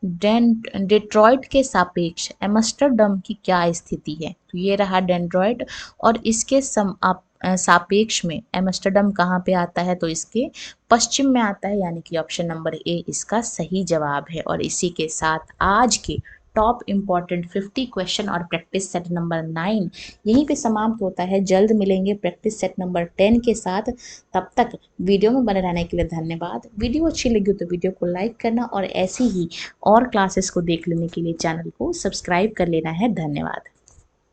डेट्रॉइट के सापेक्ष एम्स्टर्डम की क्या स्थिति है, तो ये रहा डेट्रॉइट, और इसके सापेक्ष में एम्स्टर्डम कहाँ पे आता है, तो इसके पश्चिम में आता है, यानी कि ऑप्शन नंबर A इसका सही जवाब है। और इसी के साथ आज के टॉप इम्पॉर्टेंट 50 क्वेश्चन और प्रैक्टिस सेट नंबर 9 यहीं पे समाप्त होता है। जल्द मिलेंगे प्रैक्टिस सेट नंबर 10 के साथ। तब तक वीडियो में बने रहने के लिए धन्यवाद। वीडियो अच्छी लगी तो वीडियो को लाइक करना, और ऐसी ही और क्लासेस को देख लेने के लिए चैनल को सब्सक्राइब कर लेना है। धन्यवाद।